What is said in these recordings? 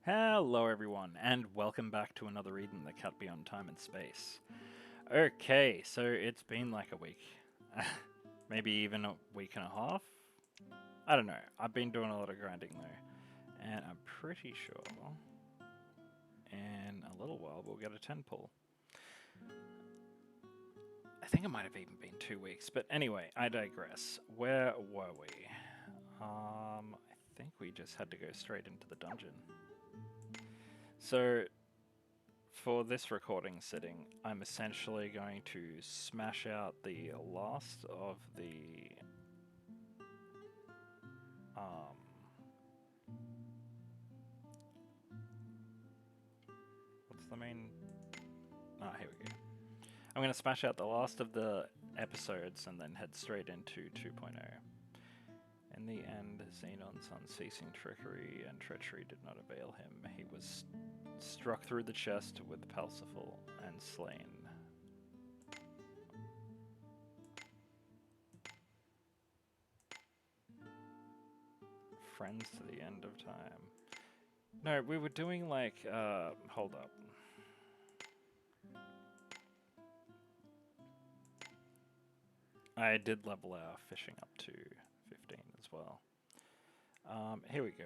Hello everyone, and welcome back to another read in the Cut Beyond Time and Space. Okay, so it's been like a week. Maybe even a week and a half? I don't know. I've been doing a lot of grinding though. And I'm pretty sure in a little while we'll get a 10 pull. I think it might have even been 2 weeks, but anyway, I digress. Where were we? I think we just had to go straight into the dungeon. So, for this recording sitting, I'm essentially going to smash out the last of the what's the main? Here we go. I'm going to smash out the last of the episodes and then head straight into 2.0. In the end, Xenon's unceasing trickery and treachery did not avail him. He was struck through the chest with Parsifal and slain. Friends to the end of time. No, we were doing like, hold up. I did level our fishing up to 15 as well. Here we go.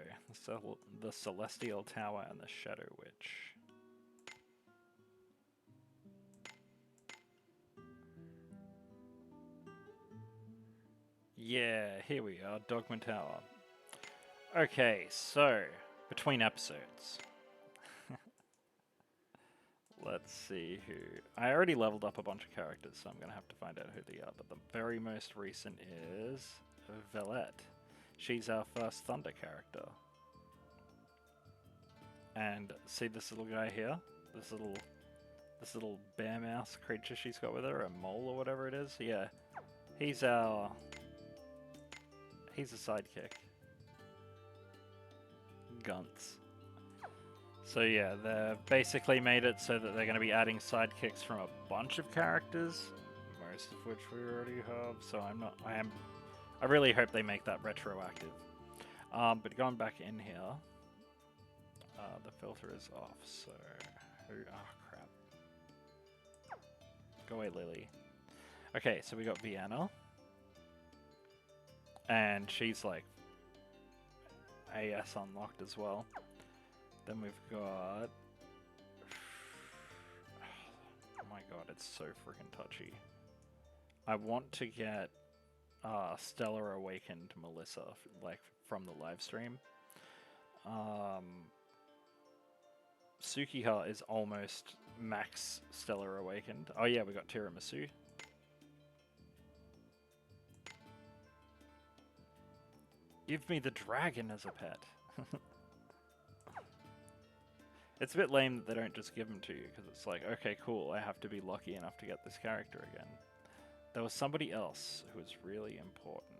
The Celestial Tower and the Shadow Witch. Yeah, here we are, Dogma Tower. Okay, so, between episodes. Let's see who... I already leveled up a bunch of characters, so I'm going to have to find out who they are, but the very most recent is Velette. She's our first Thunder character. And see this little guy here? This little bear mouse creature she's got with her, a mole or whatever it is? Yeah. He's a sidekick. Gunts. So yeah, they've basically made it so that they're going to be adding sidekicks from a bunch of characters, most of which we already have. So I really hope they make that retroactive. But going back in here, the filter is off. So crap. Go away, Lily. Okay, so we got Vienna, and she's like AS unlocked as well. Then we've got... Oh my god, it's so freaking touchy. I want to get Stellar Awakened Melissa, like, from the live stream. Sukiha is almost max Stellar Awakened. Oh yeah, we got Tiramisu. Give me the dragon as a pet. It's a bit lame that they don't just give them to you, because it's like, okay, cool, I have to be lucky enough to get this character again. There was somebody else who was really important.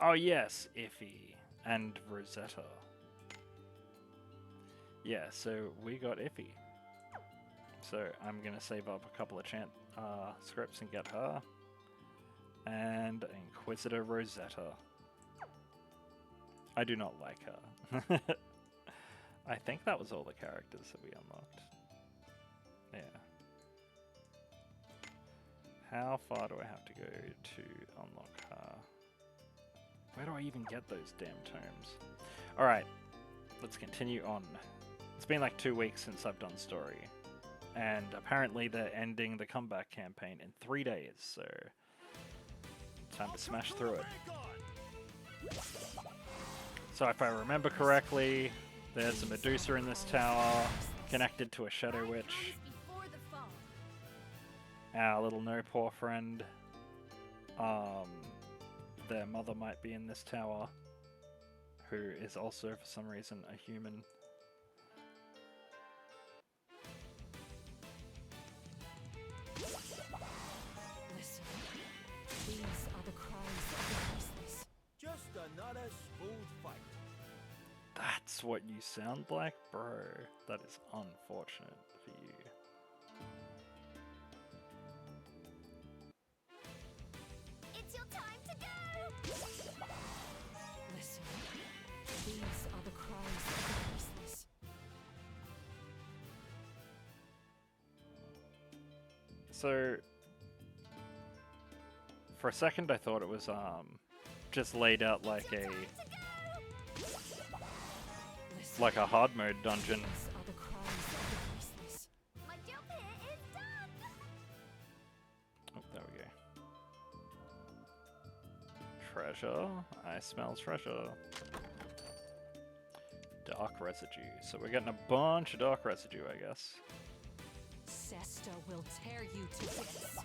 Oh yes, Iffy and Rosetta. Yeah, so we got Iffy. So I'm going to save up a couple of scripts and get her. And Inquisitor Rosetta. I do not like her. I think that was all the characters that we unlocked. Yeah. How far do I have to go to unlock her? Where do I even get those damn tomes? Alright, let's continue on. It's been like 2 weeks since I've done story. And apparently they're ending the comeback campaign in 3 days, so... time to smash through it. So if I remember correctly... There's a Medusa in this tower, connected to a Shadow Witch. Our little no-paw friend. Their mother might be in this tower, who is also, for some reason, a human. Listen, these are the cries of the restless. Just another smooth fight. That's what you sound like? Bro, that is unfortunate for you. It's your time to go! Listen, these are the cries of the restless. So for a second I thought it was just laid out like a hard mode dungeon. These are the cries of the voiceless. My job here is done. Oh, there we go. Treasure. I smell treasure. Dark residue. So we're getting a bunch of dark residue, I guess. Cesta will tear you to bits.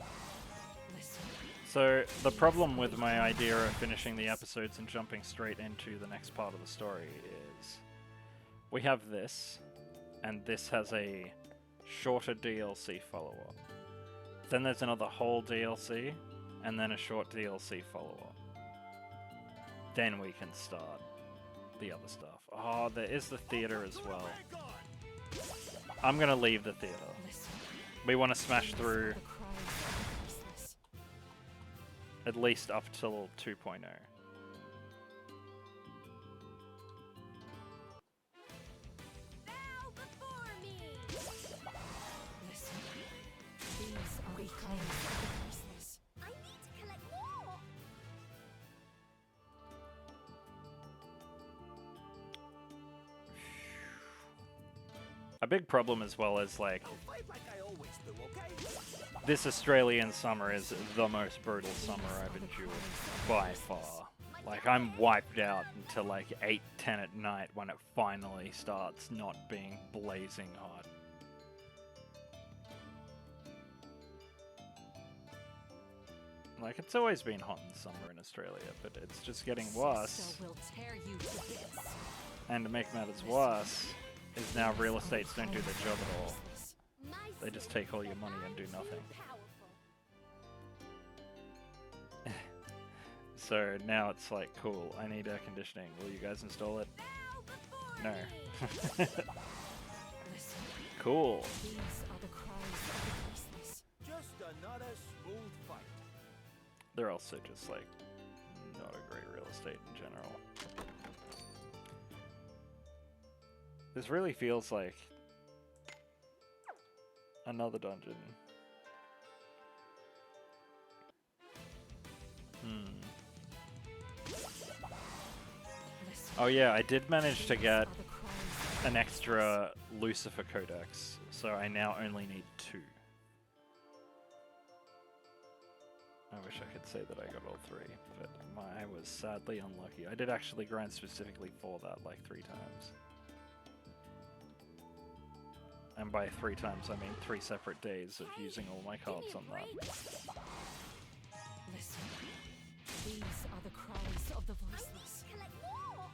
Listen. So the problem with my idea of finishing the episodes and jumping straight into the next part of the story is we have this, and this has a shorter DLC follow-up. Then there's another whole DLC, and then a short DLC follow-up. Then we can start the other stuff. Oh, there is the theater as well. I'm gonna leave the theater. Listen. We want to smash through The cries of the voiceless. at least up till 2.0. Bow before me. Listen. These are the cries of the voiceless. I need to collect more. A big problem as well is like I'll fight like I always do, okay? this Australian summer is the most brutal summer I've endured by far. Like I'm wiped out until like 8, 10 at night when it finally starts not being blazing hot. Like it's always been hot in summer in Australia, but it's just getting worse. Cesta will tear you to bits. And to make matters worse, is now real estates don't do their job at all. My They just take all your money and do nothing. powerful. So now it's like, cool, I need air conditioning. Will you guys install it? Bow before No. me. Listen. Cool. These are the cries of the voiceless. Just another smooth fight. They're also just like not a great real estate in general. This really feels like another dungeon. Listen. Oh yeah, I did manage to get Are the cries of an extra Lucifer Codex, so I now only need 2. I wish I could say that I got all 3, but I was sadly unlucky. I did actually grind specifically for that like 3 times. And by 3 times I mean 3 separate days of using all my cards on that. Listen. These are the cries of the voiceless. Collect more.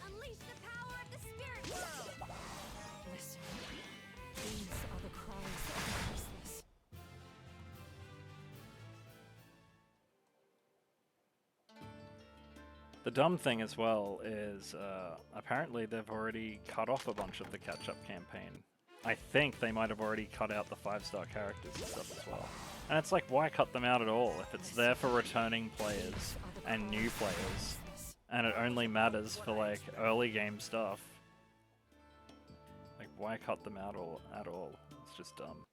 Unleash the power of the spirit world. Listen. These are the cries of the voiceless. The dumb thing as well is apparently they've already cut off a bunch of the catch-up campaign. I think they might have already cut out the 5-star characters and stuff as well. And it's like, why cut them out at all if it's there for returning players and new players, and it only matters for like early game stuff? Like, why cut them out at all? It's just dumb.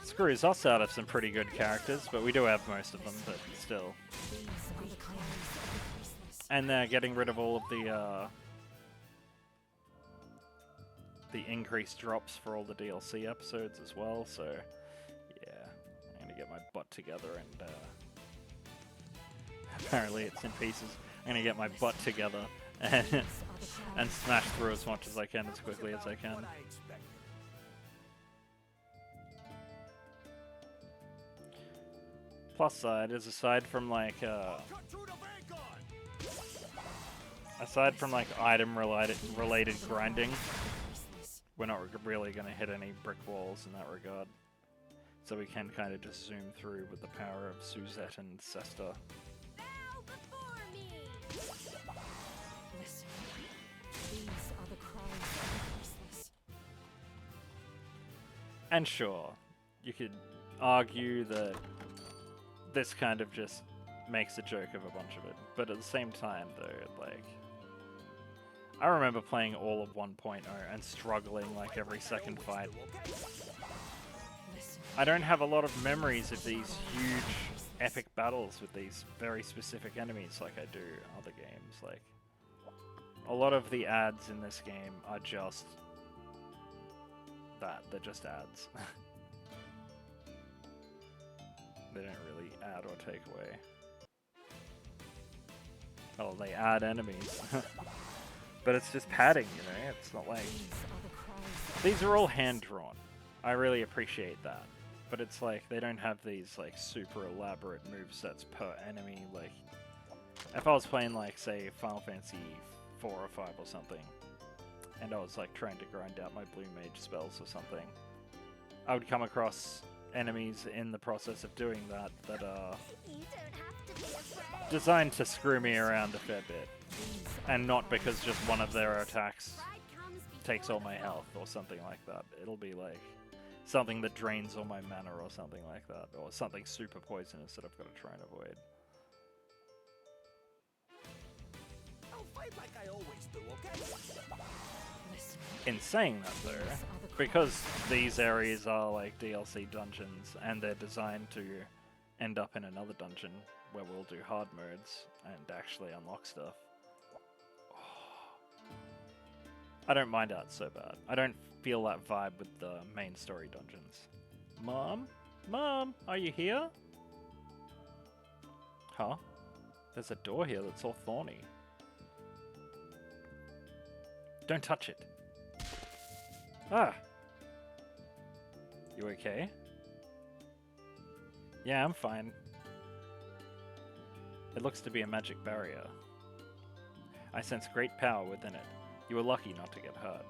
Screws us out of some pretty good characters, but we do have most of them, but still. These are the cries of the voiceless. And they're getting rid of all of the increased drops for all the DLC episodes as well, so yeah, I'm gonna get my butt together and apparently it's in pieces. I'm gonna get my butt together and smash through as much as I can as quickly as I can. What I expected. Plus side is aside from like Cut through the vanguard. item related grinding, we're not really going to hit any brick walls in that regard. So we can kind of just zoom through with the power of Suzette and Cesta. Bow before me. Listen. These are the cries of the voiceless. And sure, you could argue that this kind of just makes a joke of a bunch of it, but at the same time though, like, I remember playing all of 1.0 and struggling like every second fight. I don't have a lot of memories of these huge epic battles with these very specific enemies like I do in other games. Like, a lot of the ads in this game are just that. They're just ads. They don't really add or take away. Oh, they add enemies. But it's just padding, you know? It's not like... These are all hand-drawn. I really appreciate that. But it's like, they don't have these, like, super elaborate movesets per enemy. Like, if I was playing, like, say, Final Fantasy 4 or 5 or something, and I was, like, trying to grind out my blue mage spells or something, I would come across enemies in the process of doing that are You don't have to be afraid. designed to screw me around a fair bit. And not because just one of their attacks Pride comes takes before all my the health or something like that. It'll be like something that drains all my mana or something like that. Or something super poisonous that I've got to try and avoid. I'll fight like I always do, okay? Listen, In saying that though, because these areas are like DLC dungeons and they're designed to end up in another dungeon where we'll do hard modes and actually unlock stuff. I don't mind that so bad. I don't feel that vibe with the main story dungeons. Mom? Mom, are you here? Huh? There's a door here that's all thorny. Don't touch it. Ah! You okay? Yeah, I'm fine. It looks to be a magic barrier. I sense great power within it. You were lucky not to get hurt.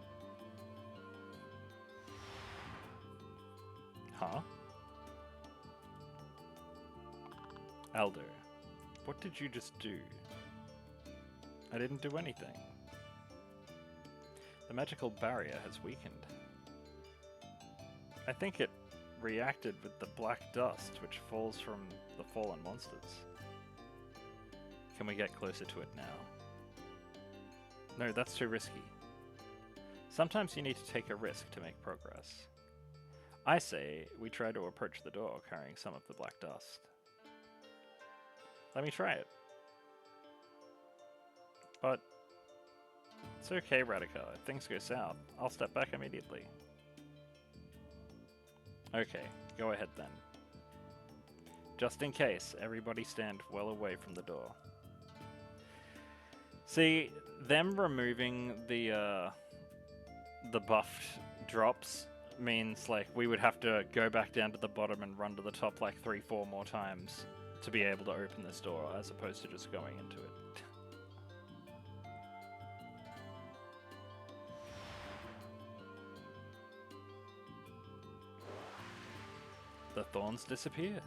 Huh? Aldo, what did you just do? I didn't do anything. The magical barrier has weakened. I think it reacted with the black dust which falls from the fallen monsters. Can we get closer to it now? No, that's too risky. Sometimes you need to take a risk to make progress. I say we try to approach the door carrying some of the black dust. Let me try it. But it's okay, Radika. If things go south, I'll step back immediately. Okay, go ahead then. Just in case, everybody stand well away from the door. See, them removing the buffed drops means like we would have to go back down to the bottom and run to the top like 3-4 more times to be able to open this door, as opposed to just going into it. The thorns disappeared.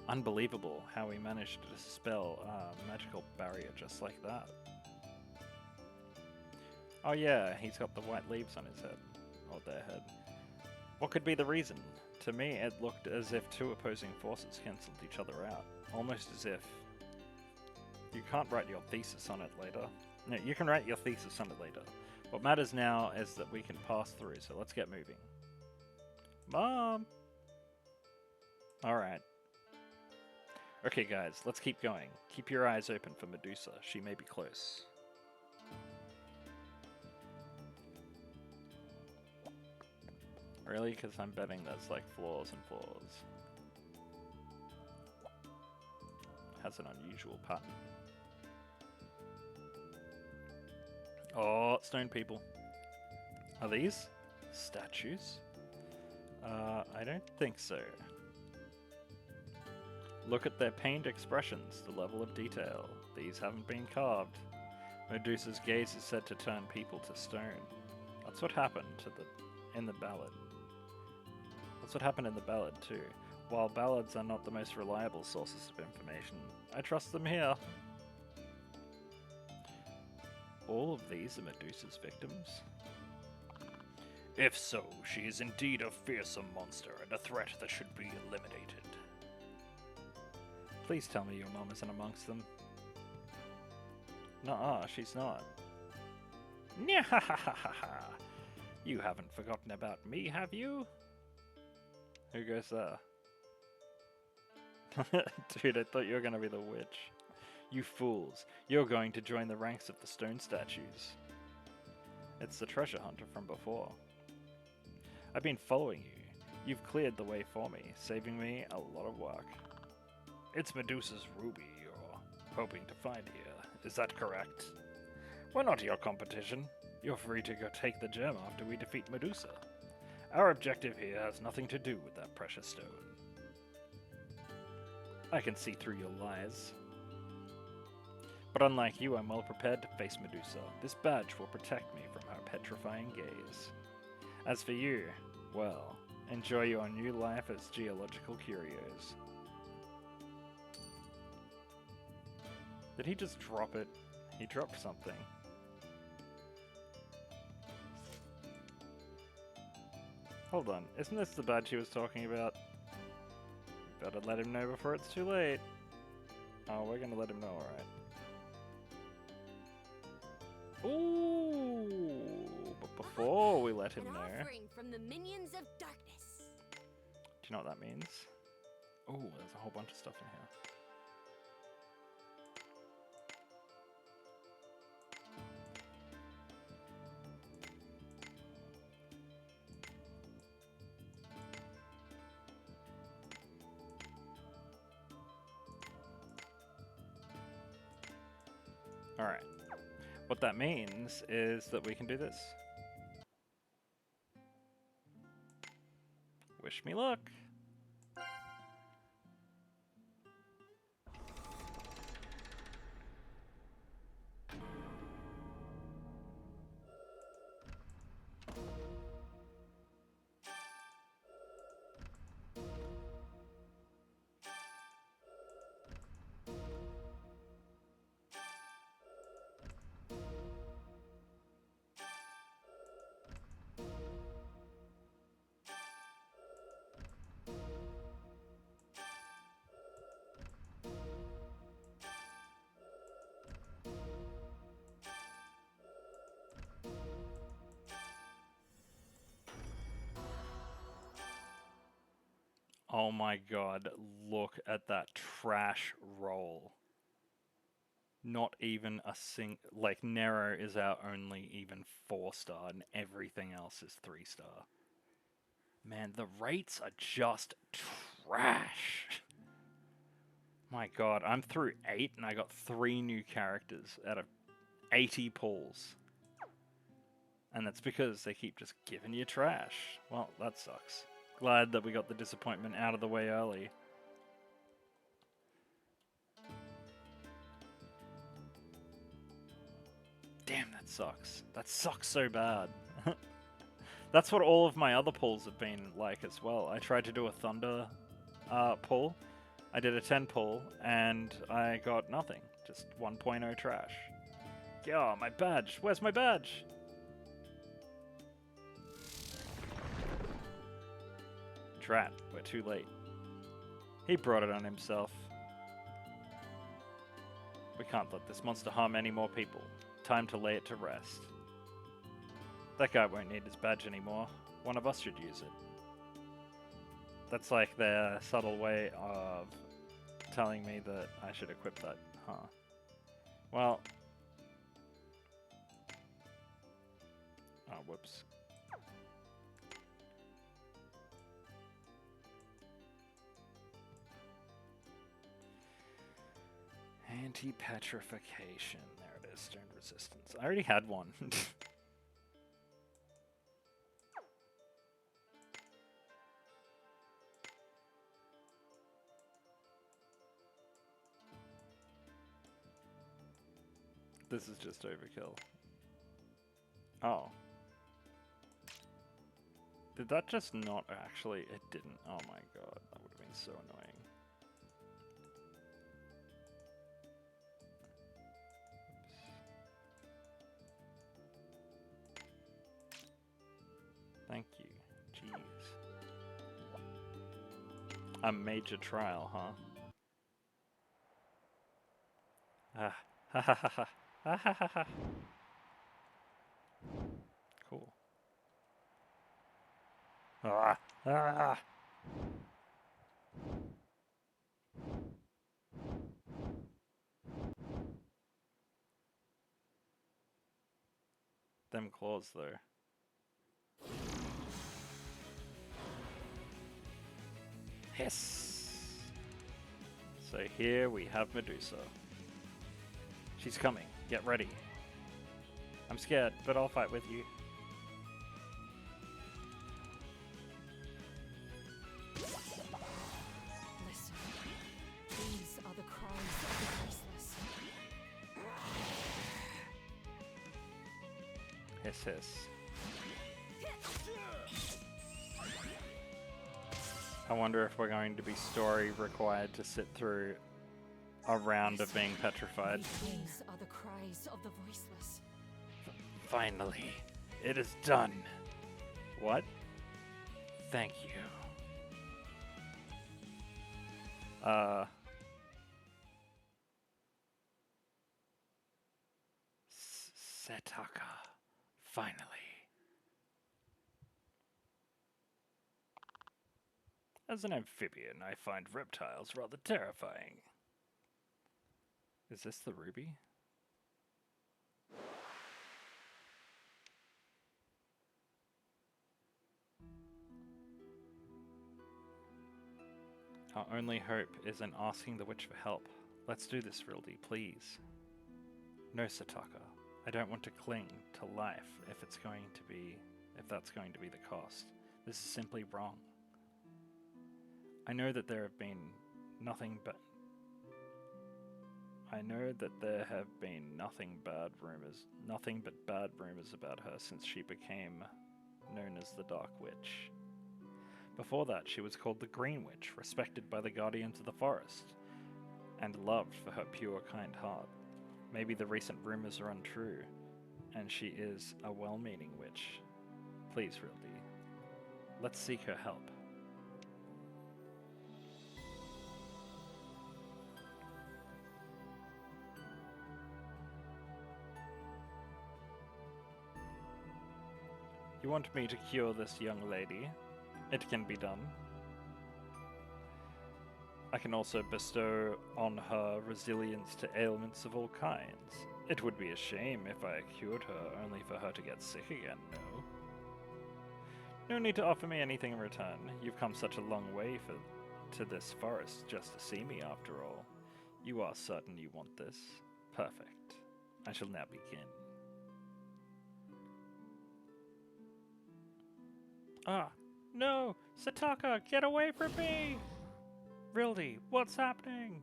Unbelievable how we managed to dispel a magical barrier just like that. Oh yeah, he's got the white leaves on his head. Or their head. What could be the reason? To me, it looked as if two opposing forces cancelled each other out. Almost as if... You can't write your thesis on it later. No, you can write your thesis on it later. What matters now is that we can pass through, so let's get moving. Mom! Alright. Okay guys, let's keep going. Keep your eyes open for Medusa. She may be close. Really? Because I'm betting there's like floors and floors. Has an unusual pattern. Oh, stone people. Are these statues? I don't think so. Look at their pained expressions, the level of detail. These haven't been carved. Medusa's gaze is said to turn people to stone. That's what happened in the ballad. That's what happened in the ballad too. While ballads are not the most reliable sources of information, I trust them here. All of these are Medusa's victims? If so, she is indeed a fearsome monster and a threat that should be eliminated. Please tell me your mom isn't amongst them. Nuh-uh, she's not. Nyahahaha. You haven't forgotten about me, have you? Who goes there? Dude, I thought you were gonna be the witch. You fools. You're going to join the ranks of the stone statues. It's the treasure hunter from before. I've been following you. You've cleared the way for me, saving me a lot of work. It's Medusa's ruby you're hoping to find here. Is that correct? We're not your competition. You're free to go take the gem after we defeat Medusa. Our objective here has nothing to do with that precious stone. I can see through your lies. But unlike you, I'm well prepared to face Medusa. This badge will protect me from her petrifying gaze. As for you, well, enjoy your new life as geological curios. Did he just drop it? He dropped something. Hold on, isn't this the badge he was talking about? Better let him know before it's too late. Oh, we're gonna let him know, alright. Ooh, but before we let him know... offering from the minions of darkness. Do you know what that means? Oh, there's a whole bunch of stuff in here. Alright. What that means is that we can do this. Wish me luck. Oh my god, look at that trash roll. Not even a like, Nero is our only even 4-star and everything else is 3-star. Man, the rates are just trash. My god, I'm through 8 and I got 3 new characters out of 80 pulls. And that's because they keep just giving you trash. Well, that sucks. Glad that we got the disappointment out of the way early. Damn, that sucks. That sucks so bad. That's what all of my other pulls have been like as well. I tried to do a Thunder pull. I did a 10 pull, and I got nothing. Just 1.0 trash. Yeah, my badge. Where's my badge? Drat, we're too late. He brought it on himself. We can't let this monster harm any more people. Time to lay it to rest. That guy won't need his badge anymore. One of us should use it. That's like their subtle way of telling me that I should equip that, huh? Well... Oh, whoops. Anti-petrification. There it is. Stone resistance. I already had one. This is just overkill. Oh. Did that just not actually... It didn't. Oh my god. That would have been so annoying. Thank you. Jeez. A major trial, huh? Ah. Ha ha ha ha. Ha ha ha ha. Cool. Ah! Ah! Them claws, though. Hiss! So here we have Medusa. She's coming. Get ready. I'm scared, but I'll fight with you. Listen. These are the cries of the voiceless. Hiss, hiss. I wonder if we're going to be story required to sit through a round of being petrified. These are the cries of the voiceless. Finally, it is done. What? Thank you. Setaka. Finally. As an amphibian, I find reptiles rather terrifying. Is this the ruby? Our only hope is in asking the witch for help. Let's do this, Rildy, please. No, Sataka. I don't want to cling to life if that's going to be the cost. This is simply wrong. I know that there have been nothing but bad rumors about her since she became known as the Dark Witch. Before that, she was called the Green Witch, respected by the guardians of the forest, and loved for her pure, kind heart. Maybe the recent rumors are untrue, and she is a well-meaning witch. Please, Rildy, let's seek her help. You want me to cure this young lady? It can be done. I can also bestow on her resilience to ailments of all kinds. It would be a shame if I cured her only for her to get sick again, no? No need to offer me anything in return. You've come such a long way to this forest just to see me after all. You are certain you want this? Perfect. I shall now begin. Ah, no! Sataka, get away from me! Rildy, what's happening?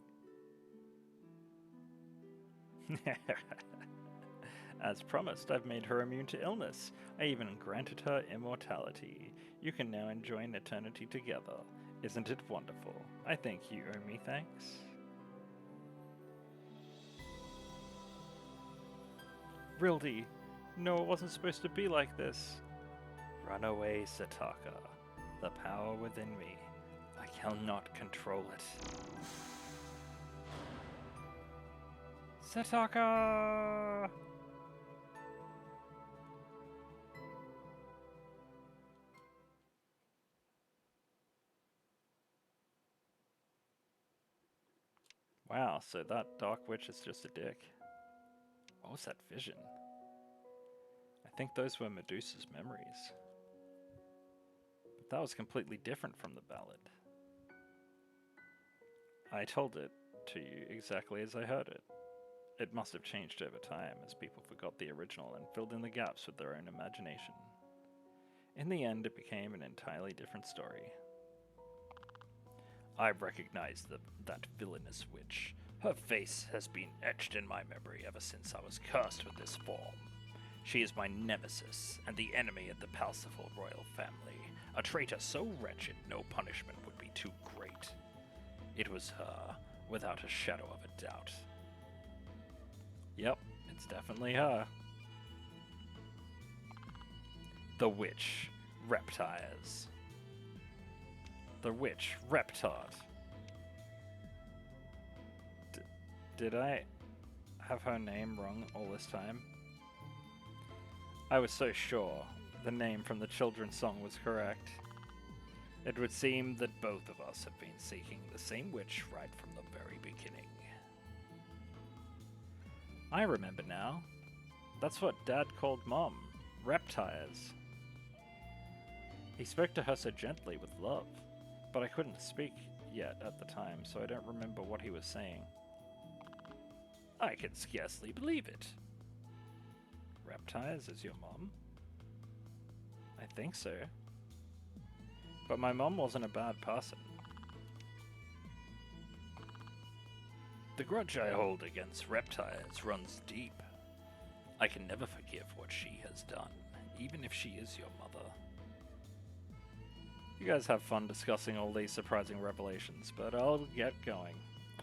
As promised, I've made her immune to illness. I even granted her immortality. You can now enjoy an eternity together. Isn't it wonderful? I think you owe me thanks. Rildy, no, it wasn't supposed to be like this. Run away, Sataka. The power within me. I cannot control it. Sataka! Wow, so that Dark Witch is just a dick. What was that vision? I think those were Medusa's memories. But that was completely different from the ballad. I told it to you exactly as I heard it. It must have changed over time as people forgot the original and filled in the gaps with their own imagination. In the end, it became an entirely different story. I recognize that villainous witch. Her face has been etched in my memory ever since I was cursed with this form. She is my nemesis and the enemy of the Palsifal royal family. A traitor so wretched no punishment would be too great. It was her, without a shadow of a doubt. Yep, it's definitely her. The witch, Reptires. The witch, Reptard. Did I have her name wrong all this time? I was so sure the name from the children's song was correct. It would seem that both of us have been seeking the same witch right from the very beginning. I remember now. That's what Dad called Mom. Reptiles. He spoke to her so gently with love, but I couldn't speak yet at the time, so I don't remember what he was saying. I can scarcely believe it. Reptiles is your mom? I think so. But my mom wasn't a bad person. The grudge I hold against reptiles runs deep. I can never forgive what she has done, even if she is your mother. You guys have fun discussing all these surprising revelations, but I'll get going.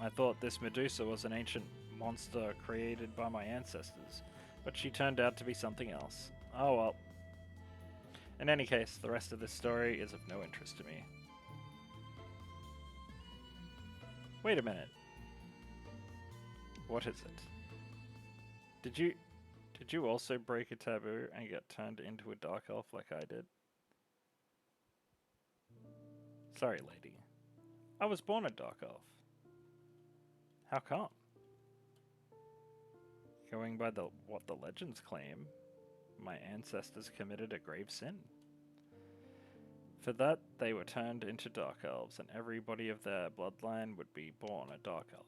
I thought this Medusa was an ancient monster created by my ancestors, but she turned out to be something else. Oh well. In any case, the rest of this story is of no interest to me. Wait a minute. What is it? Did you also break a taboo and get turned into a dark elf like I did? Sorry, lady. I was born a dark elf. How come? Going by what the legends claim, my ancestors committed a grave sin. For that, they were turned into dark elves, and everybody of their bloodline would be born a dark elf.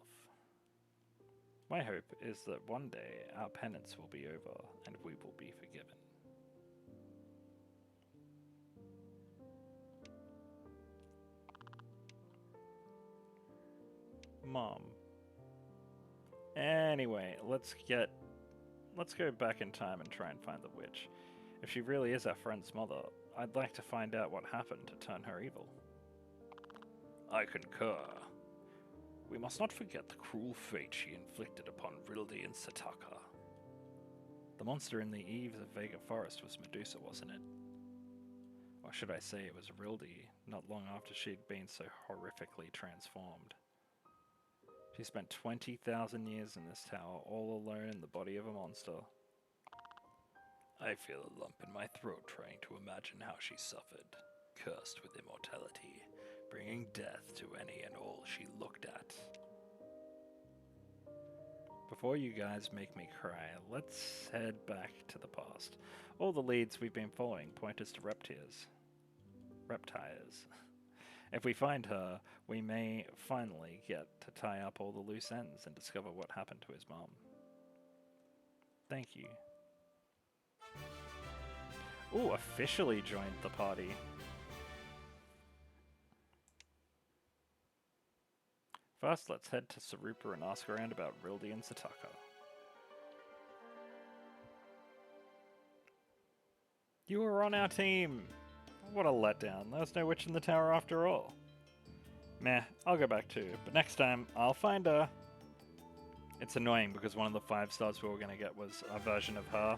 My hope is that one day our penance will be over, and we will be forgiven. Mom. Anyway, let's go back in time and try and find the witch. If she really is our friend's mother, I'd like to find out what happened to turn her evil. I concur. We must not forget the cruel fate she inflicted upon Rildi and Sataka. The monster in the eaves of Vega Forest was Medusa, wasn't it? Or should I say it was Rildi, not long after she'd been so horrifically transformed. She spent 20,000 years in this tower, all alone in the body of a monster. I feel a lump in my throat trying to imagine how she suffered, cursed with immortality, bringing death to any and all she looked at. Before you guys make me cry, let's head back to the past. All the leads we've been following point us to reptiles. If we find her, we may finally get to tie up all the loose ends and discover what happened to his mom. Thank you. Ooh, officially joined the party. First, let's head to Sarupa and ask around about Rildi and Sataka. You were on our team! What a letdown. There was no witch in the tower after all. Meh, I'll go back too, but next time, I'll find her. It's annoying because one of the 5 stars we were going to get was a version of her.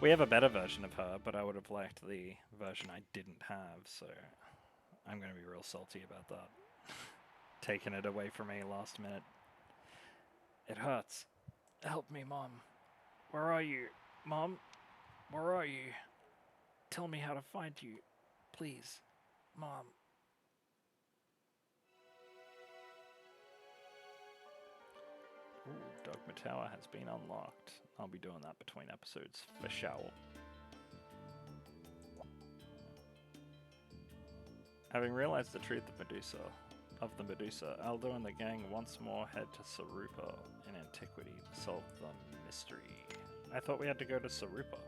We have a better version of her, but I would have liked the version I didn't have, so I'm going to be real salty about that. Taking it away from me last minute. It hurts. Help me, Mom. Where are you? Mom? Where are you? Tell me how to find you. Please. Mom. Ooh, Dogma Tower has been unlocked. I'll be doing that between episodes for sure. Having realized the truth of the Medusa, Aldo and the gang once more head to Sarupa in antiquity to solve the mystery. I thought we had to go to Sarupa.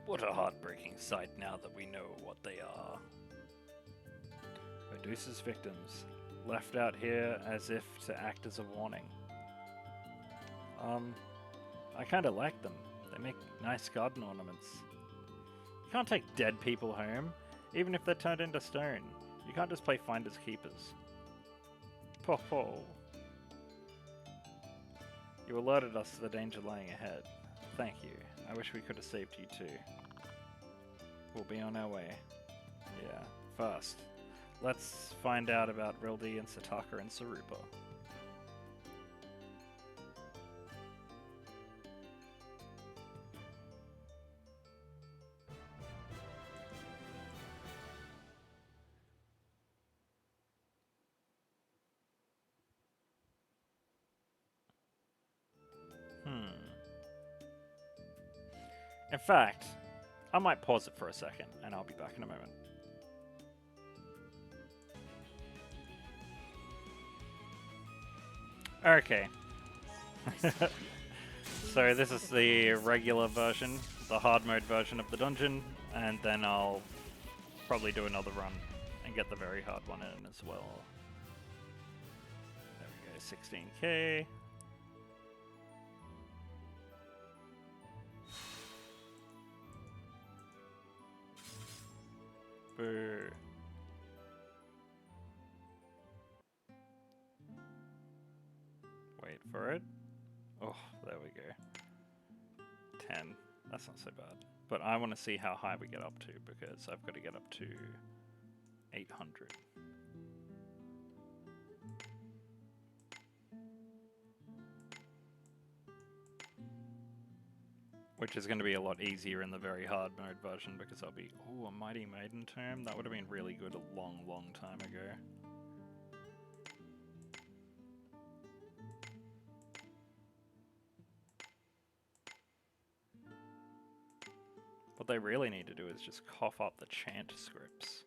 What a heartbreaking sight now that we know what they are. Medusa's victims, left out here as if to act as a warning. I kinda like them. They make nice garden ornaments. You can't take dead people home, even if they're turned into stone. You can't just play finders keepers. Poh. You alerted us to the danger lying ahead. Thank you. I wish we could have saved you too. We'll be on our way. Yeah, first, let's find out about Rildi and Sataka and Sarupa. In fact, I might pause it for a second, and I'll be back in a moment. Okay. So this is the regular version, the hard mode version of the dungeon, and then I'll probably do another run and get the very hard one in as well. There we go, 16k. Boo. Wait for it. Oh, there we go. 10. That's not so bad. But I want to see how high we get up to, because I've got to get up to 800. Which is going to be a lot easier in the very hard mode version, because I'll be... Ooh, a Mighty Maiden Tomb? That would have been really good a long, long time ago. What they really need to do is just cough up the chant scripts.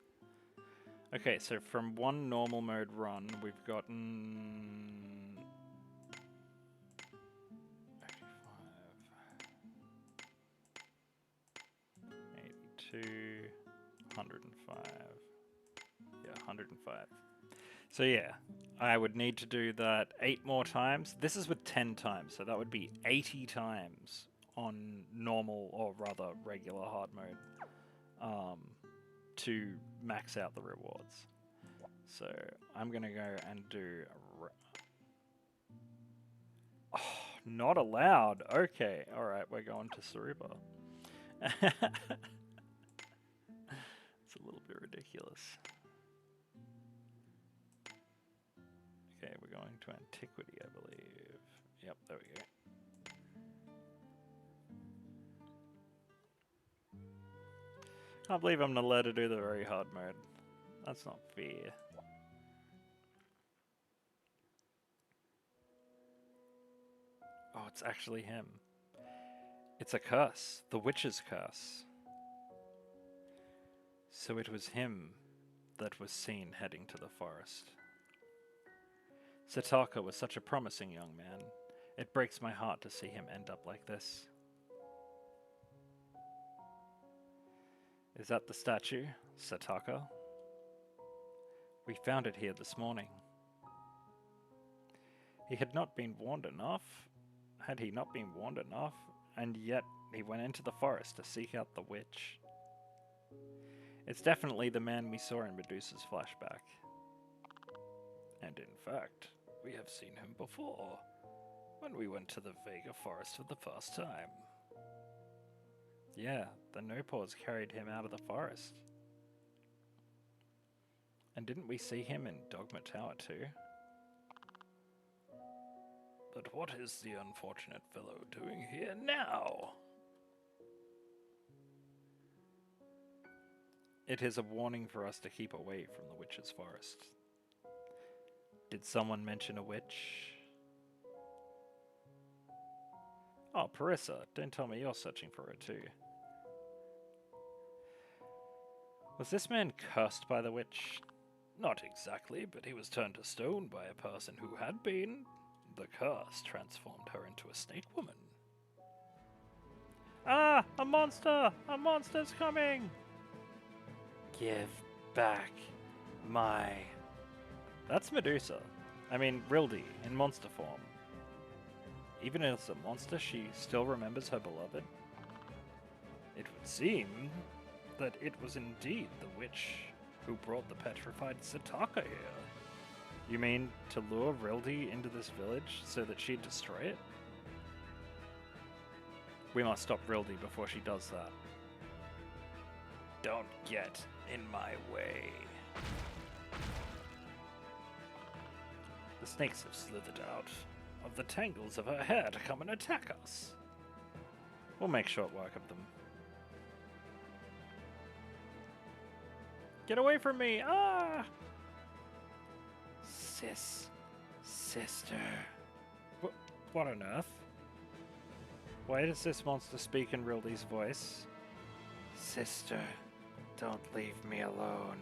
Okay, so from one normal mode run, we've gotten... 82, 105. Yeah, 105. So yeah, I would need to do that 8 more times. This is with 10 times, so that would be 80 times on normal, or rather regular hard mode, to max out the rewards. So I'm gonna go and do oh, not allowed. Okay, alright, we're going to Saruba. It's a little bit ridiculous. Okay, we're going to Antiquity, I believe. Yep, there we go. Can't believe I'm not allowed to do the very hard mode. That's not fair. Oh, it's actually him. It's a curse. The witch's curse. So it was him that was seen heading to the forest. Sataka was such a promising young man. It breaks my heart to see him end up like this. Is that the statue, Sataka? We found it here this morning. He had not been warned enough. Had he not been warned enough? And yet he went into the forest to seek out the witch. It's definitely the man we saw in Medusa's flashback. And in fact, we have seen him before, when we went to the Vega forest for the first time. Yeah, the No-Paws carried him out of the forest. And didn't we see him in Dogma Tower too? But what is the unfortunate fellow doing here now? It is a warning for us to keep away from the witch's forest. Did someone mention a witch? Oh, Parissa, don't tell me you're searching for her too. Was this man cursed by the witch? Not exactly, but he was turned to stone by a person who had been. The curse transformed her into a snake woman. Ah! A monster! A monster's coming! Give back my... That's Medusa. I mean, Rildy, in monster form. Even as a monster, she still remembers her beloved. It would seem that it was indeed the witch who brought the petrified Sataka here. You mean to lure Rildy into this village so that she'd destroy it? We must stop Rildy before she does that. Don't get in my way. The snakes have slithered out of the tangles of her hair to come and attack us. We'll make short work of them. Get away from me! Ah! Sister. What on earth? Why does this monster speak in Rildy's voice? Sister, don't leave me alone.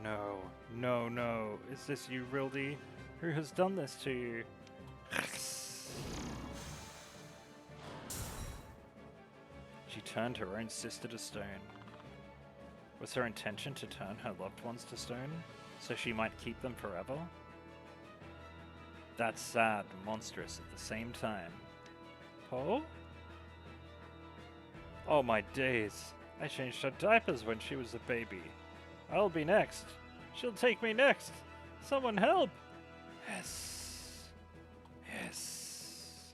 No, no, no. Is this you, Rildy? Who has done this to you? She turned her own sister to stone. Was her intention to turn her loved ones to stone, so she might keep them forever? That's sad and monstrous at the same time. Poe? Oh my days. I changed her diapers when she was a baby. I'll be next. She'll take me next. Someone help! Yes. Yes.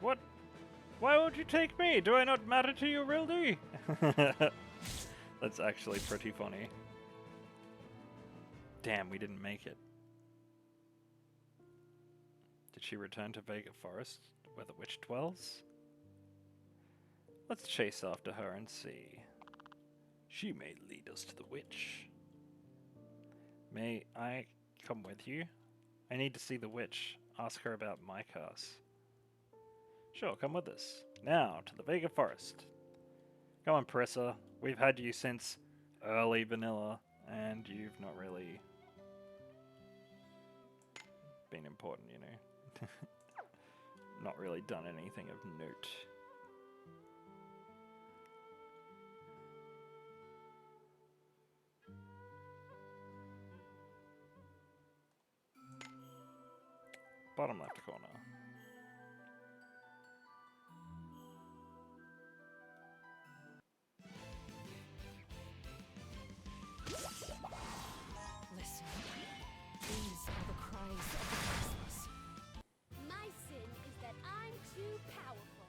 What? Why won't you take me? Do I not matter to you, Rildy? That's actually pretty funny. Damn, we didn't make it. Did she return to Vega Forest, where the witch dwells? Let's chase after her and see. She may lead us to the witch. May I come with you? I need to see the witch. Ask her about my curse. Sure, come with us. Now, to the Vega Forest. Come on, Parissa. We've had you since early vanilla, and you've not really been important, you know. Not really done anything of note. Bottom left corner. Listen. These are the cries of the voiceless. My sin is that I'm too powerful.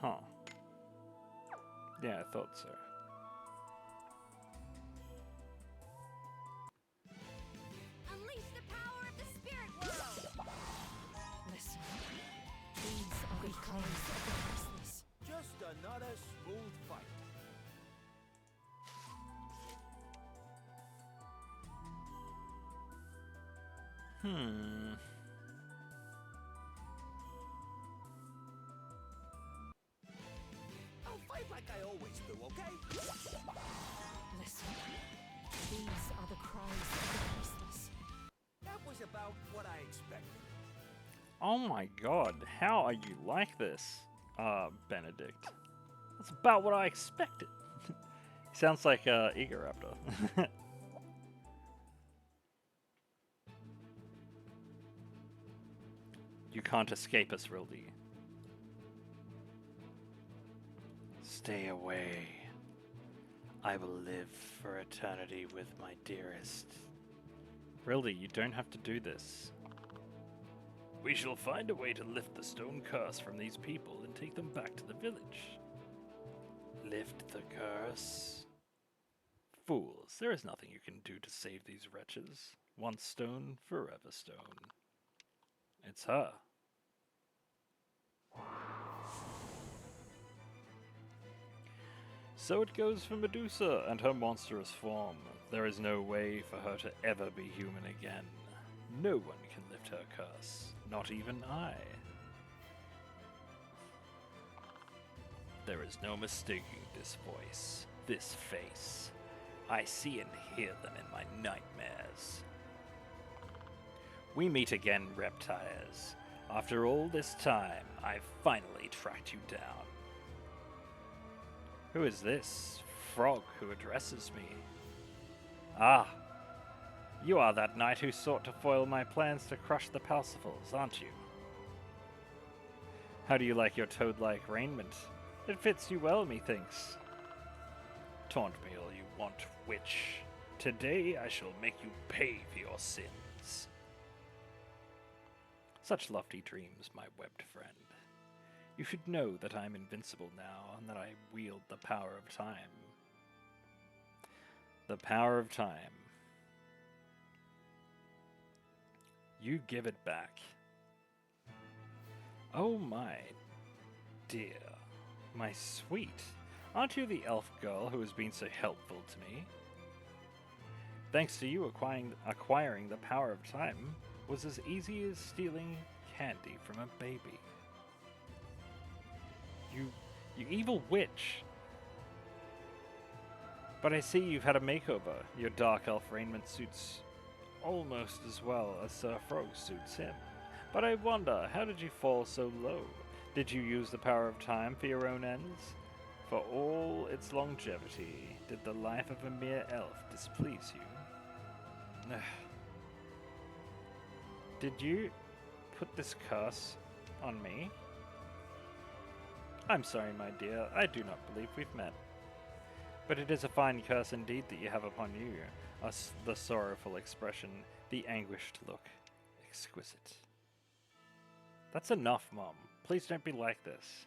Huh. Yeah, I thought so. Unleash the power of the spirit world. Listen. These are the cries of the voiceless. Just another smooth fight. I'll fight like I always do, okay? Listen. These are the cries of the voiceless. That was about what I expected. Oh my god, how are you like this, Benedict? That's about what I expected. He sounds like Egoraptor. You can't escape us, Rildy. Stay away. I will live for eternity with my dearest. Rildy, you don't have to do this. We shall find a way to lift the stone curse from these people and take them back to the village. Lift the curse? Fools, there is nothing you can do to save these wretches. Once stone, forever stone. It's her. So it goes for Medusa and her monstrous form. There is no way for her to ever be human again. No one can lift her curse, not even I. There is no mistaking this voice, this face. I see and hear them in my nightmares. We meet again, reptiles. After all this time, I've finally tracked you down. Who is this frog who addresses me? Ah, you are that knight who sought to foil my plans to crush the Parsifals, aren't you? How do you like your toad-like raiment? It fits you well, methinks. Taunt me all you want, witch. Today I shall make you pay for your sins. Such lofty dreams, my webbed friend. You should know that I am invincible now, and that I wield the power of time. The power of time. You give it back. Oh my dear, my sweet. Aren't you the elf girl who has been so helpful to me? Thanks to you, acquiring the power of time was as easy as stealing candy from a baby. You evil witch! But I see you've had a makeover. Your dark elf raiment suits almost as well as Sir Frog suits him. But I wonder, how did you fall so low? Did you use the power of time for your own ends? For all its longevity, did the life of a mere elf displease you? Did you put this curse on me? I'm sorry, my dear, I do not believe we've met. But it is a fine curse indeed that you have upon you, the sorrowful expression, the anguished look. Exquisite. That's enough, Mom. Please don't be like this.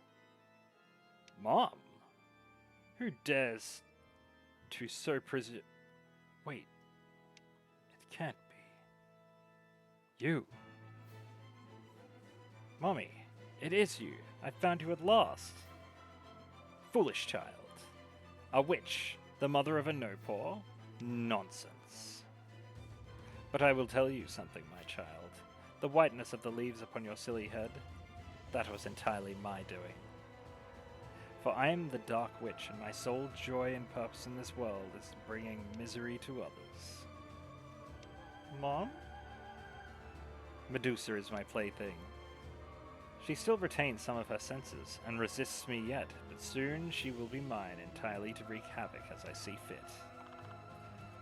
Mom? Who dares to so Wait. It can't be. You. Mommy, it is you. I found you at last. Foolish child. A witch, the mother of a no-paw? Nonsense. But I will tell you something, my child. The whiteness of the leaves upon your silly head, that was entirely my doing. For I am the Dark Witch, and my sole joy and purpose in this world is bringing misery to others. Mom? Medusa is my plaything. She still retains some of her senses, and resists me yet, but soon she will be mine entirely to wreak havoc as I see fit.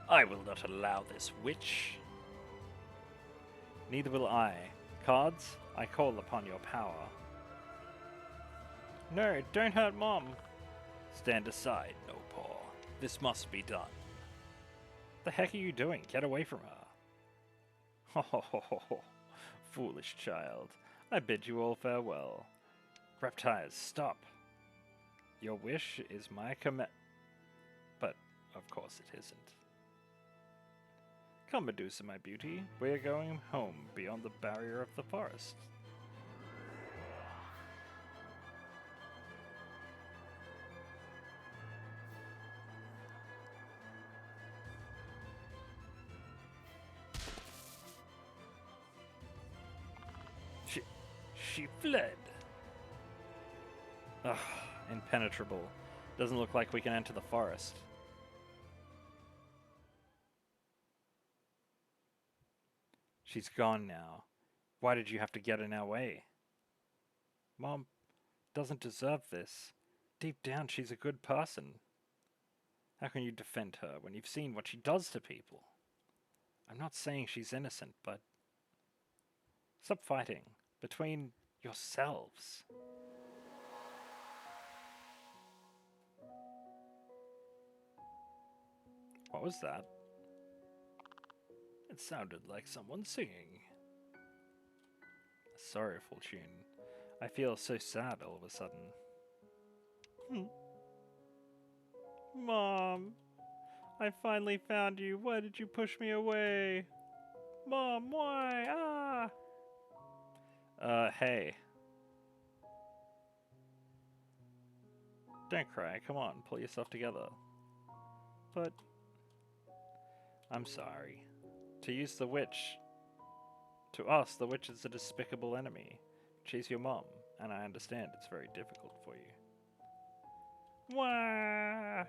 I will not allow this witch. Neither will I. Cards, I call upon your power. No, don't hurt Mom. Stand aside, no-paw. This must be done. The heck are you doing? Get away from her. Ho ho ho ho ho. Foolish child. I bid you all farewell. Reptiles, stop. Your wish is my command. But, of course it isn't. Come, Medusa, my beauty. We are going home beyond the barrier of the forest. She fled. Ugh, impenetrable. Doesn't look like we can enter the forest. She's gone now. Why did you have to get in our way? Mom doesn't deserve this. Deep down, she's a good person. How can you defend her when you've seen what she does to people? I'm not saying she's innocent, but stop fighting between yourselves. What was that? It sounded like someone singing. A sorrowful tune. I feel so sad all of a sudden. Mom, I finally found you. Why did you push me away? Mom, why? Hey. Don't cry, come on, pull yourself together. But I'm sorry. To use the witch. To us, the witch is a despicable enemy. She's your mom, and I understand it's very difficult for you. Wah!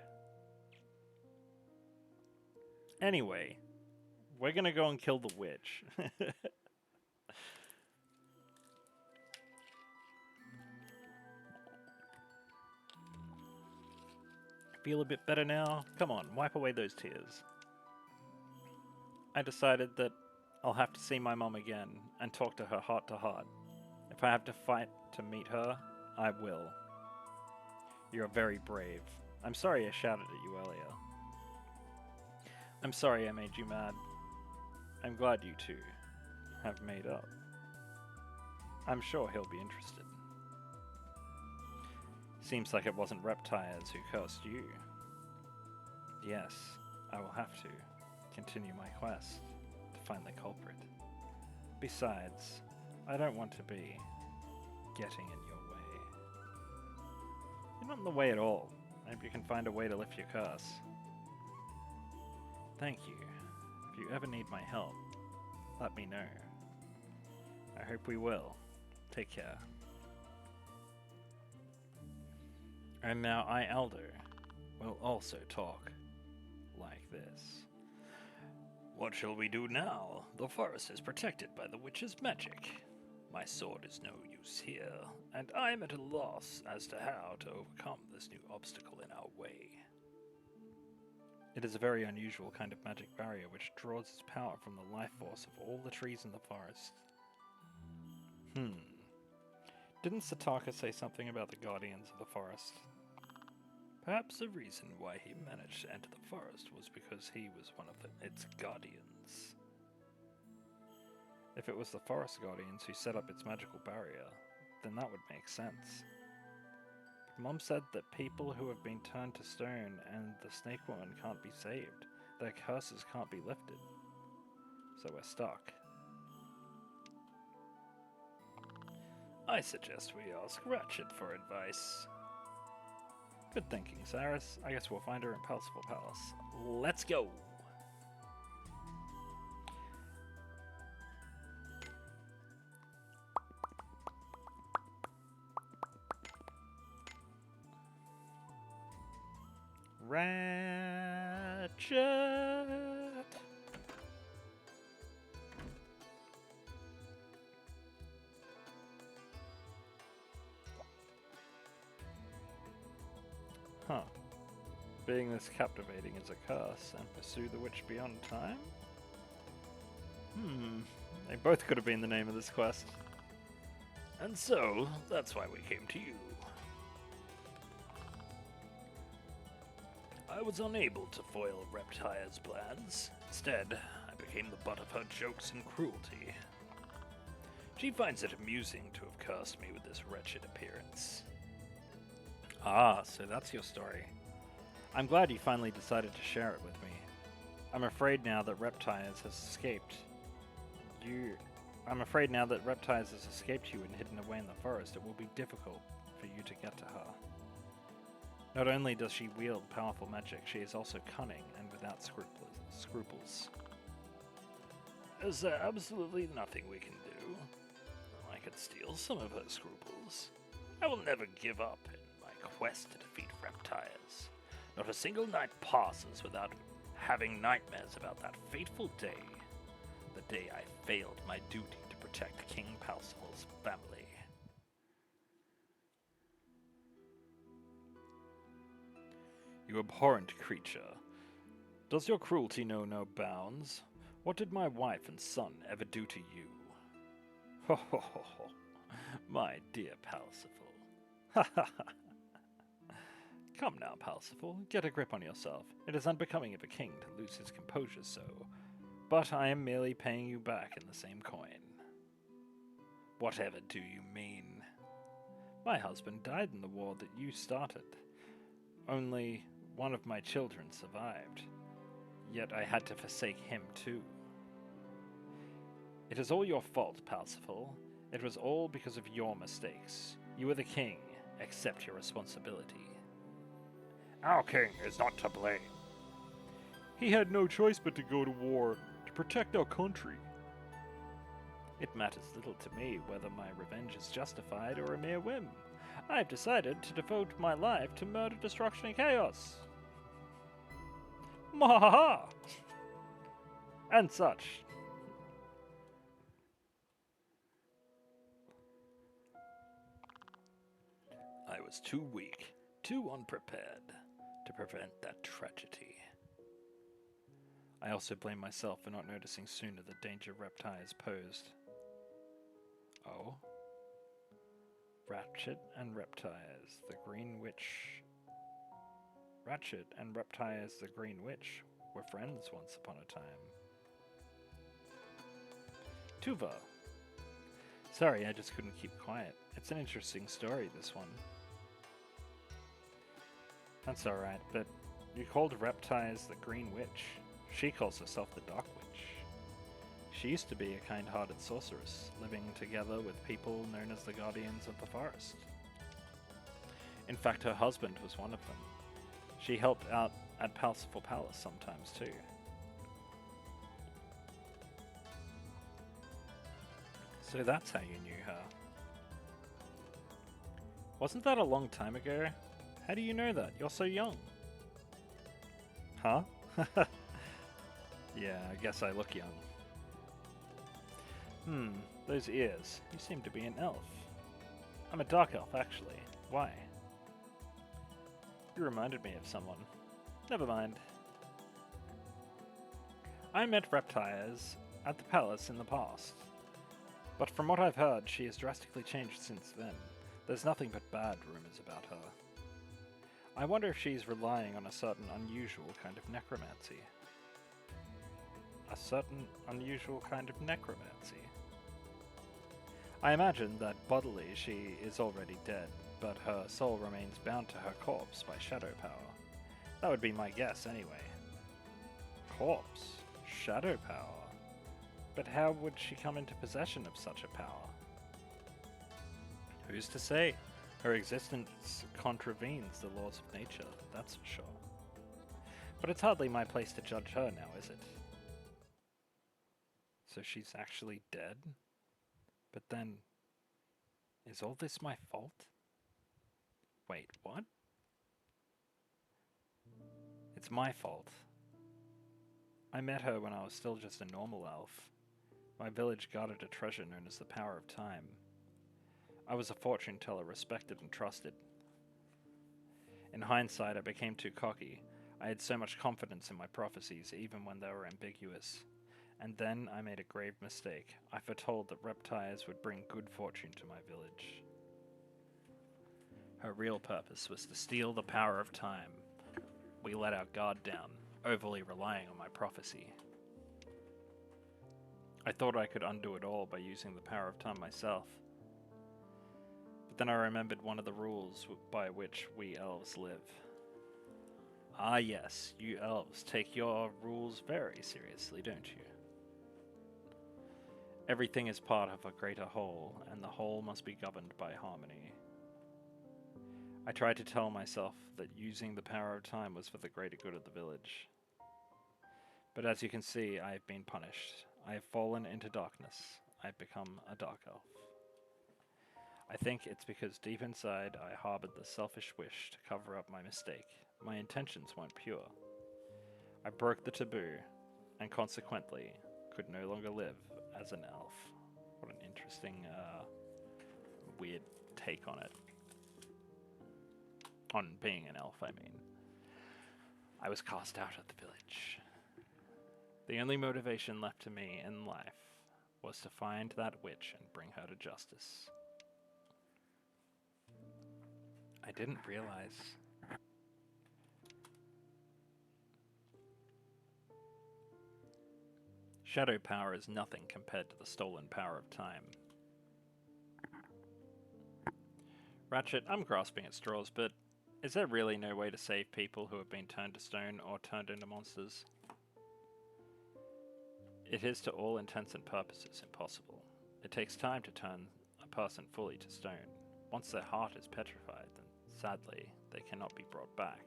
Anyway, we're gonna go and kill the witch. Feel a bit better now? Come on, wipe away those tears. I decided that I'll have to see my mom again and talk to her heart to heart. If I have to fight to meet her, I will. You're very brave. I'm sorry I shouted at you earlier. I'm sorry I made you mad. I'm glad you two have made up. I'm sure he'll be interested. Seems like it wasn't reptiles who cursed you. Yes, I will have to continue my quest to find the culprit. Besides, I don't want to be getting in your way. You're not in the way at all. I hope you can find a way to lift your curse. Thank you. If you ever need my help, let me know. I hope we will. Take care. And now I, Elder, will also talk like this. What shall we do now? The forest is protected by the witch's magic. My sword is no use here, and I am at a loss as to how to overcome this new obstacle in our way. It is a very unusual kind of magic barrier which draws its power from the life force of all the trees in the forest. Didn't Sataka say something about the guardians of the forest? Perhaps the reason why he managed to enter the forest was because he was one of its guardians. If it was the forest guardians who set up its magical barrier, then that would make sense. But Mom said that people who have been turned to stone and the snake woman can't be saved. Their curses can't be lifted. So we're stuck. I suggest we ask Ratchet for advice. Good thinking, Cyrus. I guess we'll find her in Palsifal Palace. Let's go! Ratchet! Huh. Being this captivating is a curse, and pursue the witch beyond time? They both could have been the name of this quest. And so, that's why we came to you. I was unable to foil Reptire's plans. Instead, I became the butt of her jokes and cruelty. She finds it amusing to have cursed me with this wretched appearance. Ah, so that's your story. I'm glad you finally decided to share it with me. I'm afraid now that Reptiles has escaped you and hidden away in the forest, it will be difficult for you to get to her. Not only does she wield powerful magic, she is also cunning and without scruples. Is there absolutely nothing we can do? I could steal some of her scruples. I will never give up in my quest to defeat Reptiles. Not a single night passes without having nightmares about that fateful day. The day I failed my duty to protect King Palsifal's family. You abhorrent creature. Does your cruelty know no bounds? What did my wife and son ever do to you? Ho ho ho ho, my dear Palsifal. Ha ha ha. Come now, Palsifal, get a grip on yourself. It is unbecoming of a king to lose his composure so. But I am merely paying you back in the same coin. Whatever do you mean? My husband died in the war that you started. Only one of my children survived. Yet I had to forsake him too. It is all your fault, Palsifal. It was all because of your mistakes. You were the king. Accept your responsibility. Our king is not to blame. He had no choice but to go to war to protect our country. It matters little to me whether my revenge is justified or a mere whim. I've decided to devote my life to murder, destruction, and chaos. Mahaha! And such. I was too weak, too unprepared to prevent that tragedy. I also blame myself for not noticing sooner the danger Reptiles posed. Oh? Ratchet and Reptiles, the Green Witch. Ratchet and Reptiles, the Green Witch, were friends once upon a time. Tuva. Sorry, I just couldn't keep quiet. It's an interesting story, this one. That's alright, but you called Reptiles the Green Witch. She calls herself the Dark Witch. She used to be a kind-hearted sorceress, living together with people known as the Guardians of the Forest. In fact, her husband was one of them. She helped out at Palsifal Palace sometimes too. So that's how you knew her. Wasn't that a long time ago? How do you know that? You're so young. Huh? Yeah, I guess I look young. Those ears. You seem to be an elf. I'm a dark elf, actually. Why? You reminded me of someone. Never mind. I met Reptiles at the palace in the past. But from what I've heard, she has drastically changed since then. There's nothing but bad rumors about her. I wonder if she's relying on a certain unusual kind of necromancy. A certain unusual kind of necromancy? I imagine that bodily she is already dead, but her soul remains bound to her corpse by shadow power. That would be my guess anyway. Corpse? Shadow power? But how would she come into possession of such a power? Who's to say? Her existence contravenes the laws of nature, that's for sure. But it's hardly my place to judge her now, is it? So she's actually dead? But then, is all this my fault? Wait, what? It's my fault. I met her when I was still just a normal elf. My village guarded a treasure known as the Power of Time. I was a fortune teller respected and trusted. In hindsight, I became too cocky. I had so much confidence in my prophecies, even when they were ambiguous. And then I made a grave mistake. I foretold that reptiles would bring good fortune to my village. Her real purpose was to steal the power of time. We let our guard down, overly relying on my prophecy. I thought I could undo it all by using the power of time myself. But then I remembered one of the rules by which we elves live. Ah yes, you elves take your rules very seriously, don't you? Everything is part of a greater whole, and the whole must be governed by harmony. I tried to tell myself that using the power of time was for the greater good of the village. But as you can see, I have been punished. I have fallen into darkness. I have become a dark elf. I think it's because deep inside I harbored the selfish wish to cover up my mistake. My intentions weren't pure. I broke the taboo, and consequently could no longer live as an elf. What an interesting, weird take on it. On being an elf, I mean. I was cast out of the village. The only motivation left to me in life was to find that witch and bring her to justice. I didn't realize. Shadow power is nothing compared to the stolen power of time. Ratchet, I'm grasping at straws, but is there really no way to save people who have been turned to stone or turned into monsters? It is to all intents and purposes impossible. It takes time to turn a person fully to stone. Once their heart is petrified, then sadly, they cannot be brought back.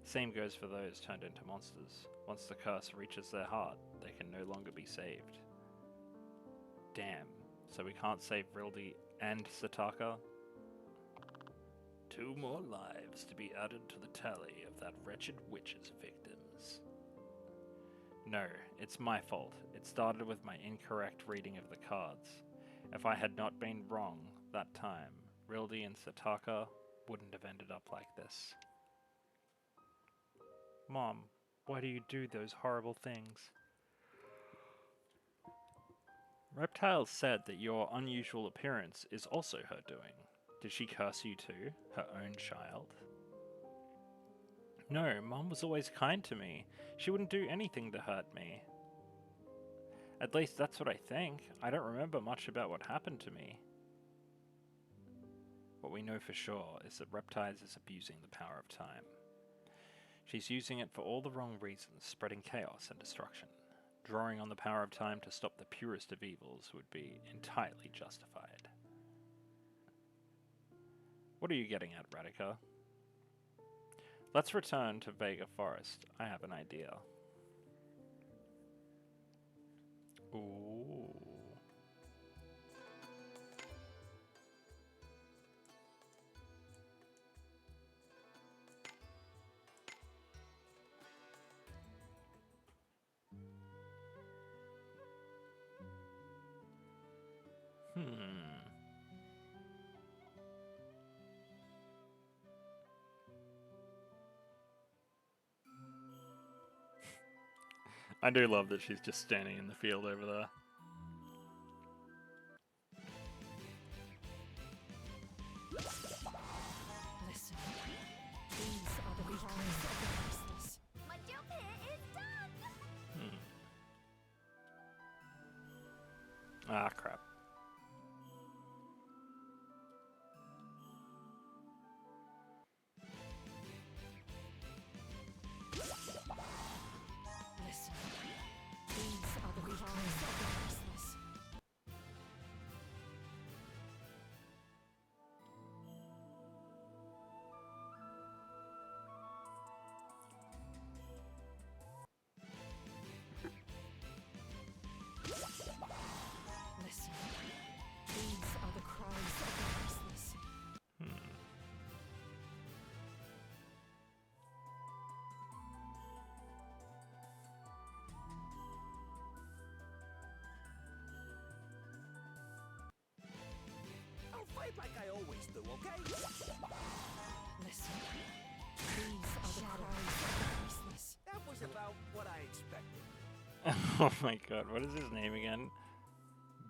The same goes for those turned into monsters. Once the curse reaches their heart, they can no longer be saved. Damn, so we can't save Rildi and Sataka? 2 more lives to be added to the tally of that wretched witch's victims. No, it's my fault. It started with my incorrect reading of the cards. If I had not been wrong that time, Rildi and Sataka wouldn't have ended up like this. Mom, why do you do those horrible things? Reptiles said that your unusual appearance is also her doing. Did she curse you too, her own child? No, Mom was always kind to me. She wouldn't do anything to hurt me. At least that's what I think. I don't remember much about what happened to me. What we know for sure is that Reptiles is abusing the power of time. She's using it for all the wrong reasons, spreading chaos and destruction. Drawing on the power of time to stop the purest of evils would be entirely justified. What are you getting at, Radika? Let's return to Vega Forest. I have an idea. Ooh. I do love that she's just standing in the field over there. Listen. These are the cries of the voiceless. My dupe hit is done! Ah, crap. Listen. These are the cries of the voiceless. Listen. These are the cries of the voiceless. I'll fight like I always do, okay? Listen. These are the cries of the voiceless. That was about what I expected. Oh my god, what is his name again?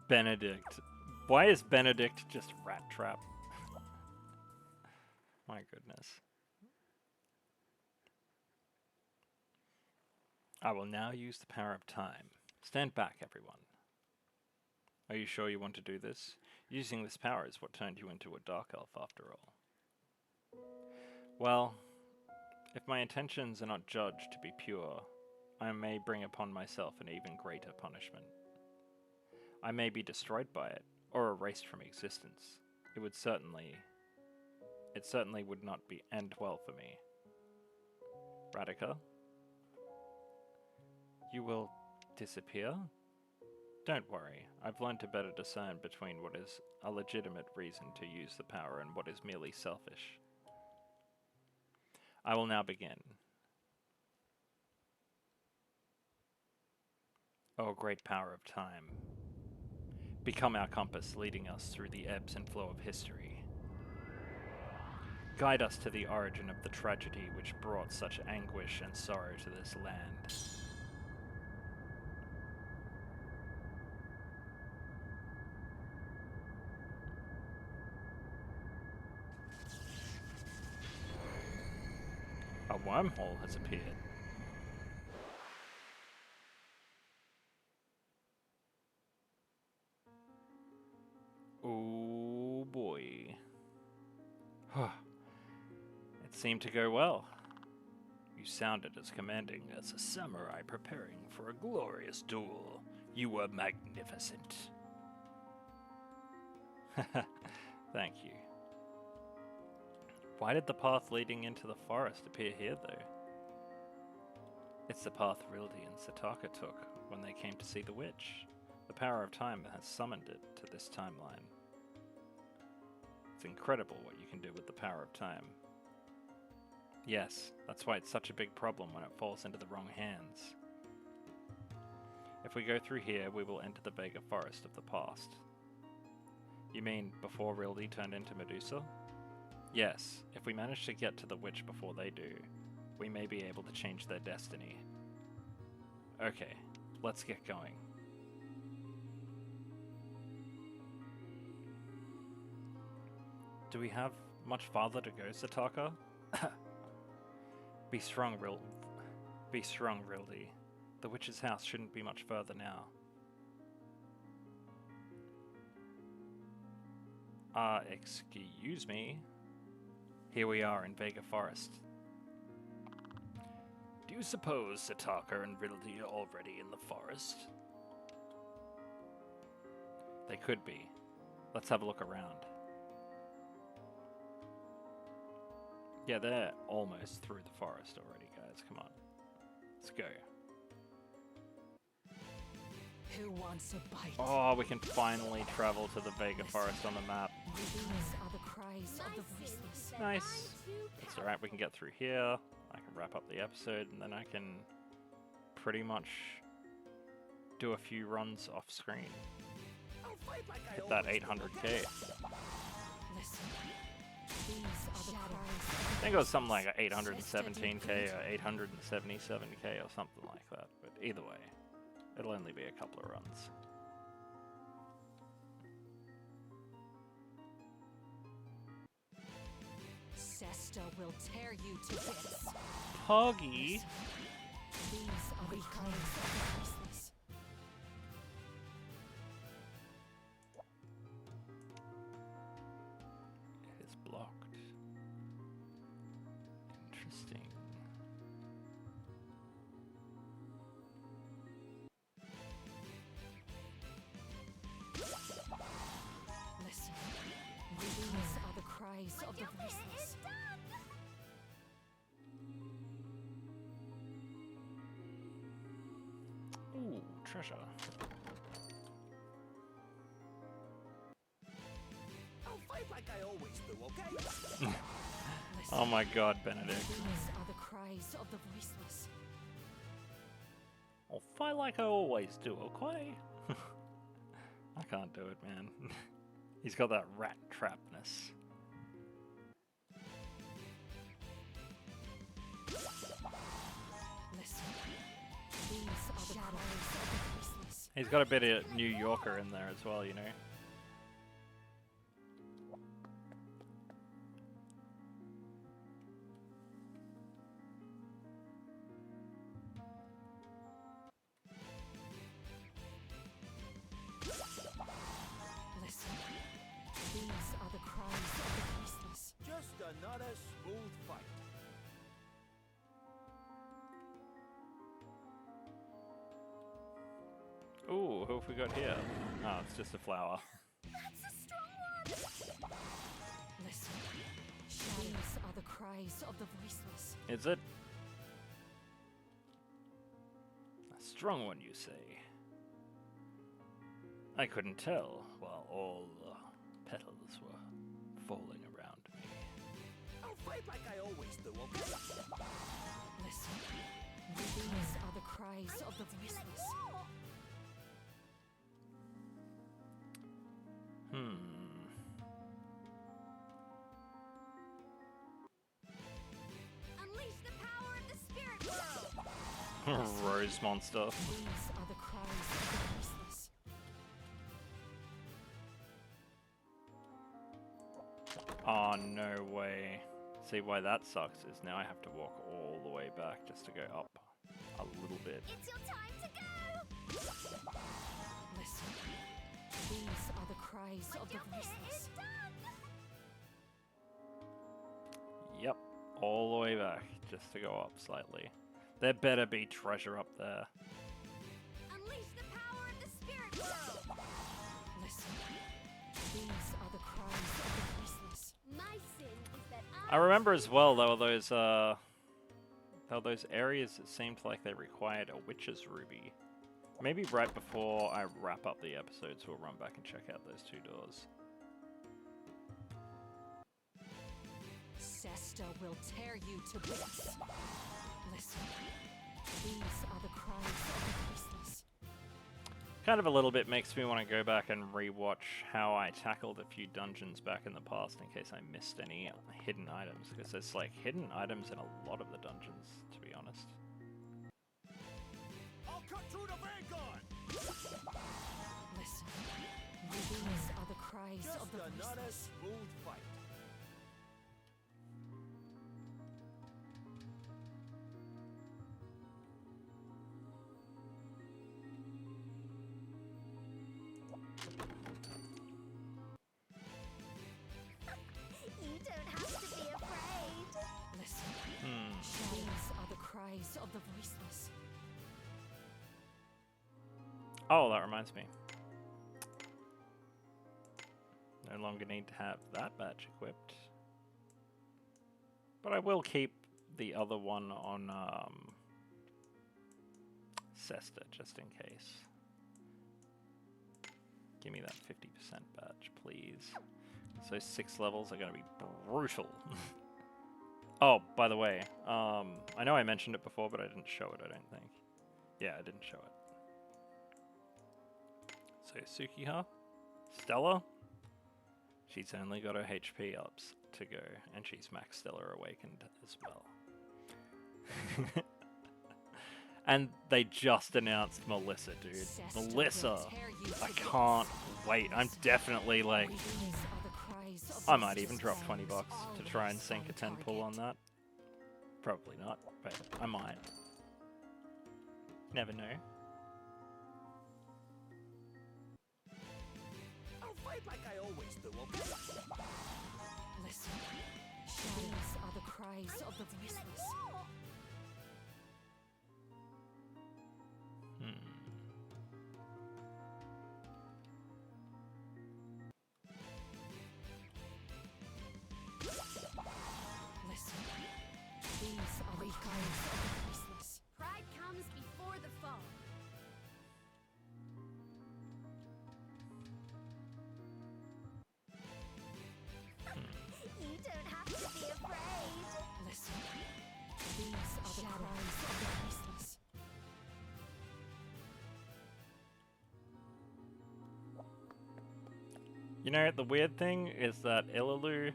Benedict. Why is Benedict just Rat Trap? My goodness. I will now use the power of time. Stand back, everyone. Are you sure you want to do this? Using this power is what turned you into a Dark Elf, after all. Well, if my intentions are not judged to be pure, I may bring upon myself an even greater punishment. I may be destroyed by it, or erased from existence. It certainly would not end well for me. Radika? You will disappear? Don't worry, I've learned to better discern between what is a legitimate reason to use the power and what is merely selfish. I will now begin. O great power of time, become our compass leading us through the ebbs and flow of history. Guide us to the origin of the tragedy which brought such anguish and sorrow to this land. A wormhole has appeared. Oh boy. It seemed to go well. You sounded as commanding as a samurai preparing for a glorious duel. You were magnificent. Thank you. Why did the path leading into the forest appear here, though? It's the path Rildi and Sataka took when they came to see the witch. The power of time has summoned it to this timeline. It's incredible what you can do with the power of time. Yes, that's why it's such a big problem when it falls into the wrong hands. If we go through here, we will enter the Vega Forest of the past. You mean before Rildi turned into Medusa? Yes, if we manage to get to the witch before they do, we may be able to change their destiny. Okay, let's get going. Do we have much farther to go, Sataka? Be strong, Rildi. The witch's house shouldn't be much further now. Excuse me? Here we are in Vega Forest. Do you suppose Sataka and Rildy are already in the forest? They could be. Let's have a look around. Yeah, they're almost through the forest already, guys. Come on. Let's go. Who wants a bite? Oh, we can finally travel to the Vega Forest on the map. These are the cries of the voiceless. Nice. It's alright, we can get through here. I can wrap up the episode, and then I can pretty much do a few runs off screen. I'll fight like I Hit that always do, 800k. okay? Listen. These are the cries. I think it was something like 817k or 877k or something like that. But either way, it'll only be a couple of runs. Sesta will tear you to bits. Poggy. These are the cries of the voiceless. It is blocked. Interesting. Listen. These are the cries of the Your bit voiceless. is done! Ooh, treasure. I'll fight like I always do, okay? Oh my god, Benedict. These are the cries of the voiceless. I'll fight like I always do, okay? I can't do it, man. He's got that rat trapness. Listen. These are the cries of the voiceless. He's got a bit of New Yorker in there as well, you know? Listen. These are the cries of the voiceless. Just another smooth fight. Ooh, who have we got here? Oh, it's just a flower. That's a strong one! Listen. These are the cries of the voiceless. Is it? A strong one, you say? I couldn't tell while all the petals were falling around me. I'll fight like I always do, okay? Listen. These are the cries of the voiceless. Unleash the power of the spirit world! Rose monster. These are the cries of the voiceless. Oh, no way. See, why that sucks is now I have to walk all the way back just to go up a little bit. It's your time to go! Listen. These are the cries of the Your bit voiceless. is done! Yep, all the way back just to go up slightly. There better be treasure up there. Unleash the power of the spirit world! Listen. These are the cries of the voiceless. My sin is that I remember as well there were those areas that seemed like they required a witch's ruby. Maybe right before I wrap up the episodes, we'll run back and check out those two doors. Sesta will tear you to bits. Listen. These are the cries of the voiceless. Kind of a little bit makes me want to go back and rewatch how I tackled a few dungeons back in the past in case I missed any hidden items, because there's like hidden items in a lot of the dungeons, to be honest. I'll cut through the vanguard! Listen. These are the cries Just of the another voiceless. smooth fight. You don't have to be afraid! Listen. Hmm. These are the cries of the Oh, that reminds me. No longer need to have that badge equipped. But I will keep the other one on Cesta, just in case. Give me that 50% badge, please. So 6 levels are going to be brutal. Oh, by the way, I know I mentioned it before, but I didn't show it, I don't think. Yeah, I didn't show it. So Sukiha, Stella, she's only got her HP ups to go, and she's Max Stellar Awakened as well. And they just announced Melissa, dude. Melissa! I can't wait. I'm definitely like... I might even drop 20 bucks to try and sink a 10 pull on that. Probably not, but I might. Never know. I'll fight like I always do, okay? Listen, these are the cries of the voiceless. Listen, these are the cries of the voiceless. Pride comes before the fall. You don't have to be afraid. Listen, these are the cries of the voiceless. You know, the weird thing is that Ilalu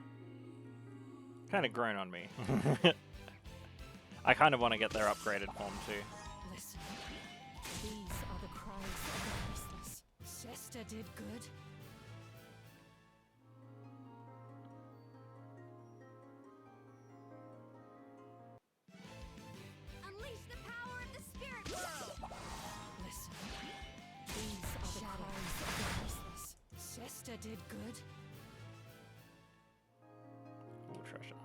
kind of grown on me. I kind of want to get their upgraded form too. Listen, these are the cries of the voiceless. Cesta did good. Unleash the power of the spirit world. Listen, these are the cries of the voiceless. Cesta did good. Ooh, treasure.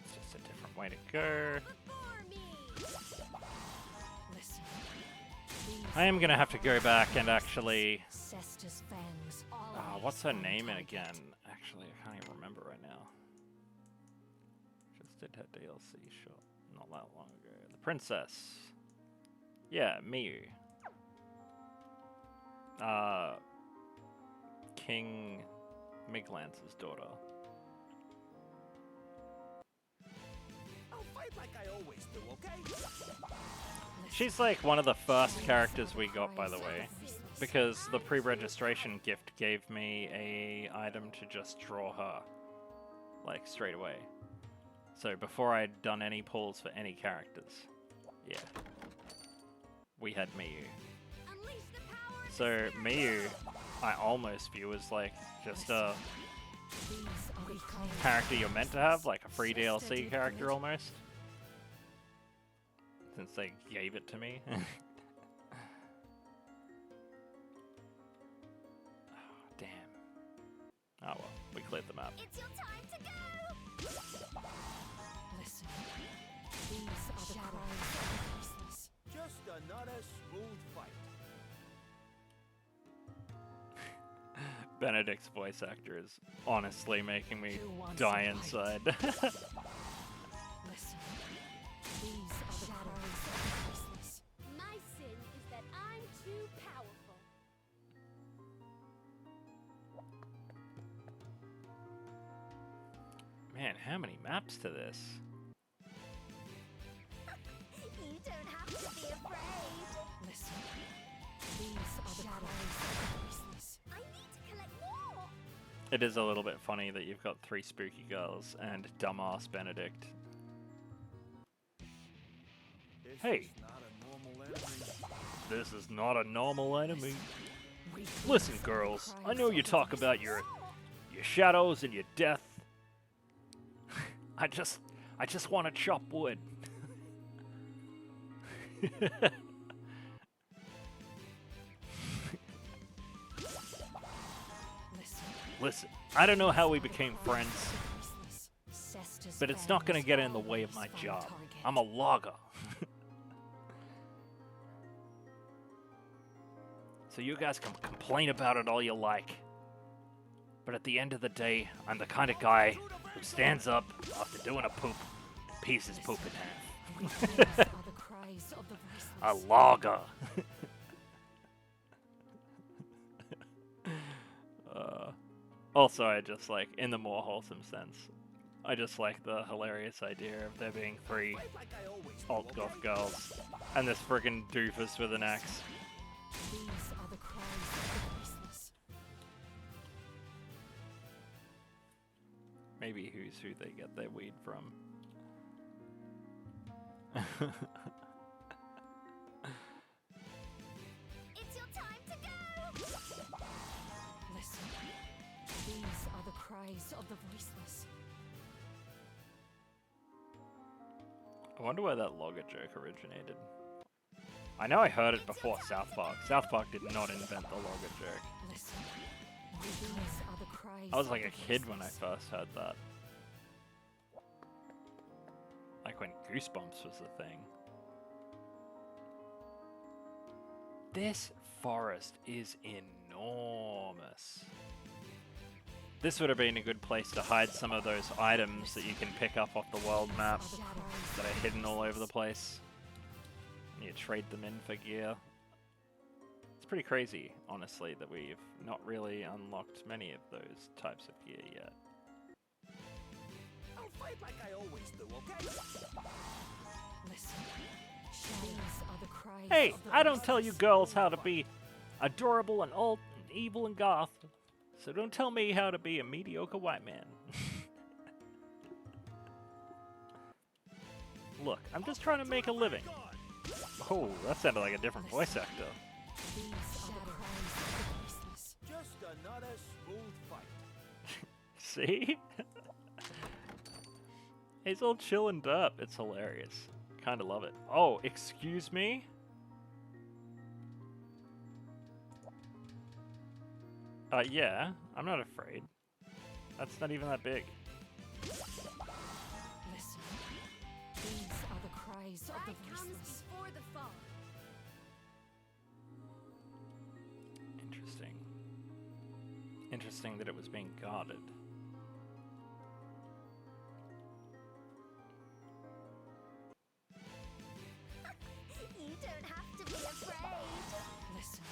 It's just a different way to go. Before me. Listen, these I am gonna have to go back and actually... Cesta's fangs what's her name in again? Actually, I can't even remember right now. Just did her DLC shot not that long ago. The princess. Yeah, Miyu. King Miglance's daughter. I'll fight like I always do, okay? She's like one of the first characters we got, by the way, because the pre-registration gift gave me a item to just draw her, like, straight away. So before I'd done any pulls for any characters, yeah, we had Miyu. Unleash the power of So Miyu, I almost view as like just a character you're meant to have, like a free DLC character almost. Since they gave it to me. Oh, damn. Oh well, we cleared the map. It's your time to go. Listen, these are the cries of the voiceless. Just another smooth fight. Benedict's voice actor is honestly making me Who wants die a inside. Listen, these are the cries of the voiceless. My sin is that I'm too powerful. Man, how many maps to this? You don't have to be afraid. Listen, these are the cries of the voiceless. I need to collect more. It is a little bit funny that you've got 3 spooky girls and dumbass Benedict. This Hey. is not a normal enemy. This is not a normal enemy. Listen, girls, I know you talk about your shadows and your death. I just want to chop wood. Listen, I don't know how we became friends, but it's not gonna get in the way of my job. I'm a logger. So you guys can complain about it all you like. But at the end of the day, I'm the kind of guy who stands up after doing a poop and pees his poop in half. These are the cries of the A voiceless. logger. Also, I just like, in the more wholesome sense, I just like the hilarious idea of there being 3 Fight like I always do, alt goth okay? girls and this friggin' doofus with an axe. These are the cries of the voiceless. Maybe who's who they get their weed from. It's your time to go! Listen. These are the cries of the voiceless. I wonder where that logger joke originated. I know I heard it before South Park. South Park did not invent the logger joke. Listen. These are the cries I was of like the a kid when I voiceless. first heard that. Like when Goosebumps was the thing. This forest is enormous. This would have been a good place to hide some of those items that you can pick up off the world map that are hidden all over the place. And you trade them in for gear. It's pretty crazy, honestly, that we've not really unlocked many of those types of gear yet. I'll fight like I always do, okay? Listen. These are the cries Hey, of the I don't tell you voiceless. girls how to be adorable and alt and evil and goth. So don't tell me how to be a mediocre white man. Look, I'm just trying to make a living. Oh, that sounded like a different voice actor. These are the cries of the voiceless. Just another smooth fight. See? He's all chill and derp. It's hilarious. Kinda love it. Oh, excuse me? Yeah, I'm not afraid. That's not even that big. Listen. These are the cries of the Light comes voiceless. before the fall. Interesting. Interesting that it was being guarded. You don't have to be afraid. Listen.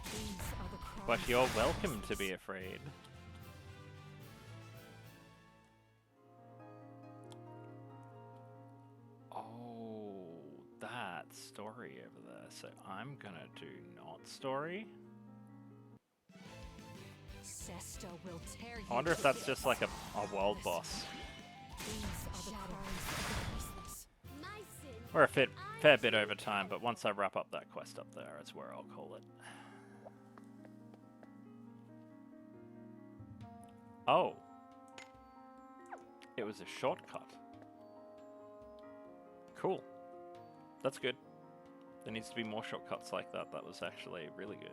These are the cries. But you're welcome to be afraid. Oh, that story over there. So I'm gonna do not story. Cesta will tear you. I wonder if to that's just bits. like a world boss. These are the cries of the voiceless. My sin. Or a fair bit over time, but once I wrap up that quest up there is where I'll call it. Oh. It was a shortcut. Cool. That's good. There needs to be more shortcuts like that. That was actually really good.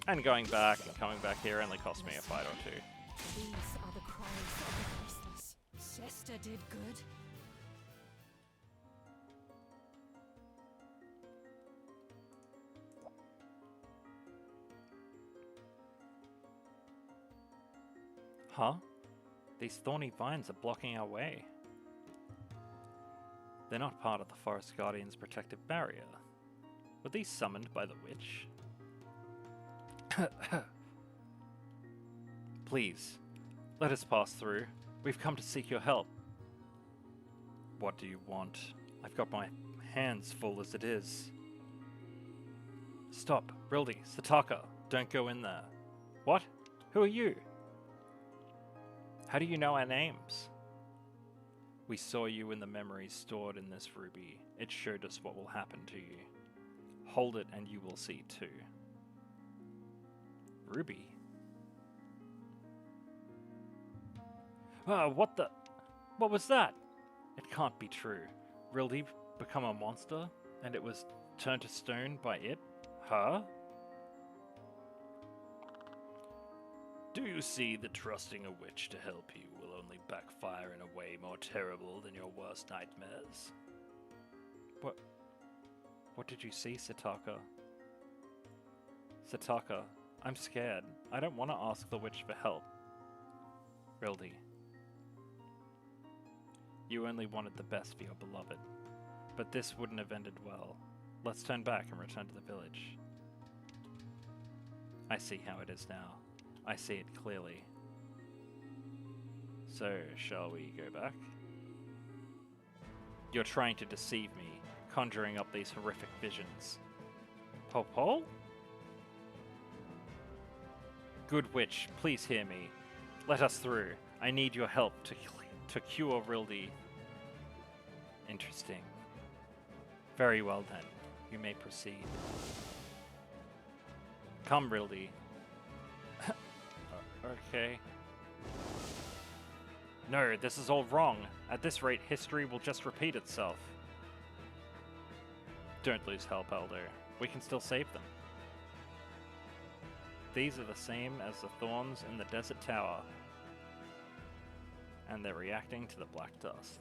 And going back and coming back here only cost me a fight or two. These are the cries of the voiceless. Cesta did good. Huh? These thorny vines are blocking our way. They're not part of the Forest Guardian's protective barrier. Were these summoned by the witch? Please, let us pass through. We've come to seek your help. What do you want? I've got my hands full as it is. Stop, Brildy, Sataka, don't go in there. What? Who are you? How do you know our names? We saw you in the memories stored in this ruby. It showed us what will happen to you. Hold it and you will see too. Ruby? What the? What was that? It can't be true. Rildy become a monster and it was turned to stone by it? Her? Do you see that trusting a witch to help you will only backfire in a way more terrible than your worst nightmares? What did you see, Sataka? Sataka, I'm scared. I don't want to ask the witch for help. Rildy. You only wanted the best for your beloved. But this wouldn't have ended well. Let's turn back and return to the village. I see how it is now. I see it clearly. So, shall we go back? You're trying to deceive me, conjuring up these horrific visions. Popol? Good witch, please hear me. Let us through. I need your help to cure Rildy. Interesting. Very well then. You may proceed. Come, Rildy. Okay. No, this is all wrong. At this rate, history will just repeat itself. Don't lose help, Elder. We can still save them. These are the same as the thorns in the desert tower. And they're reacting to the black dust.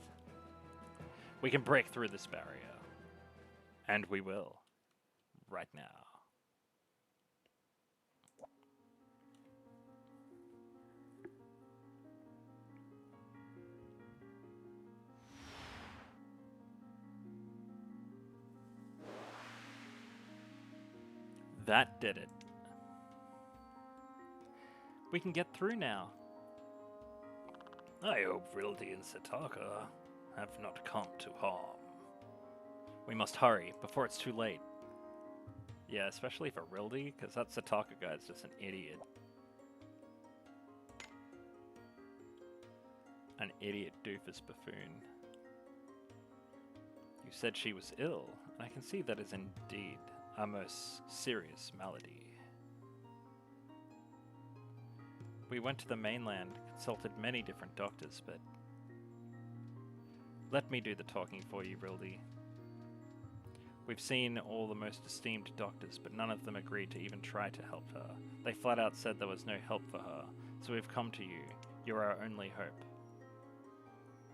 We can break through this barrier. And we will. Right now. That did it. We can get through now. I hope Rildy and Sataka have not come to harm. We must hurry before it's too late. Yeah, especially for Rildy, because that Sataka guy's just an idiot. An idiot doofus buffoon. You said she was ill, and I can see that is indeed a most serious malady. We went to the mainland, consulted many different doctors, but... Let me do the talking for you, Rildy. We've seen all the most esteemed doctors, but none of them agreed to even try to help her. They flat out said there was no help for her, so we've come to you. You're our only hope.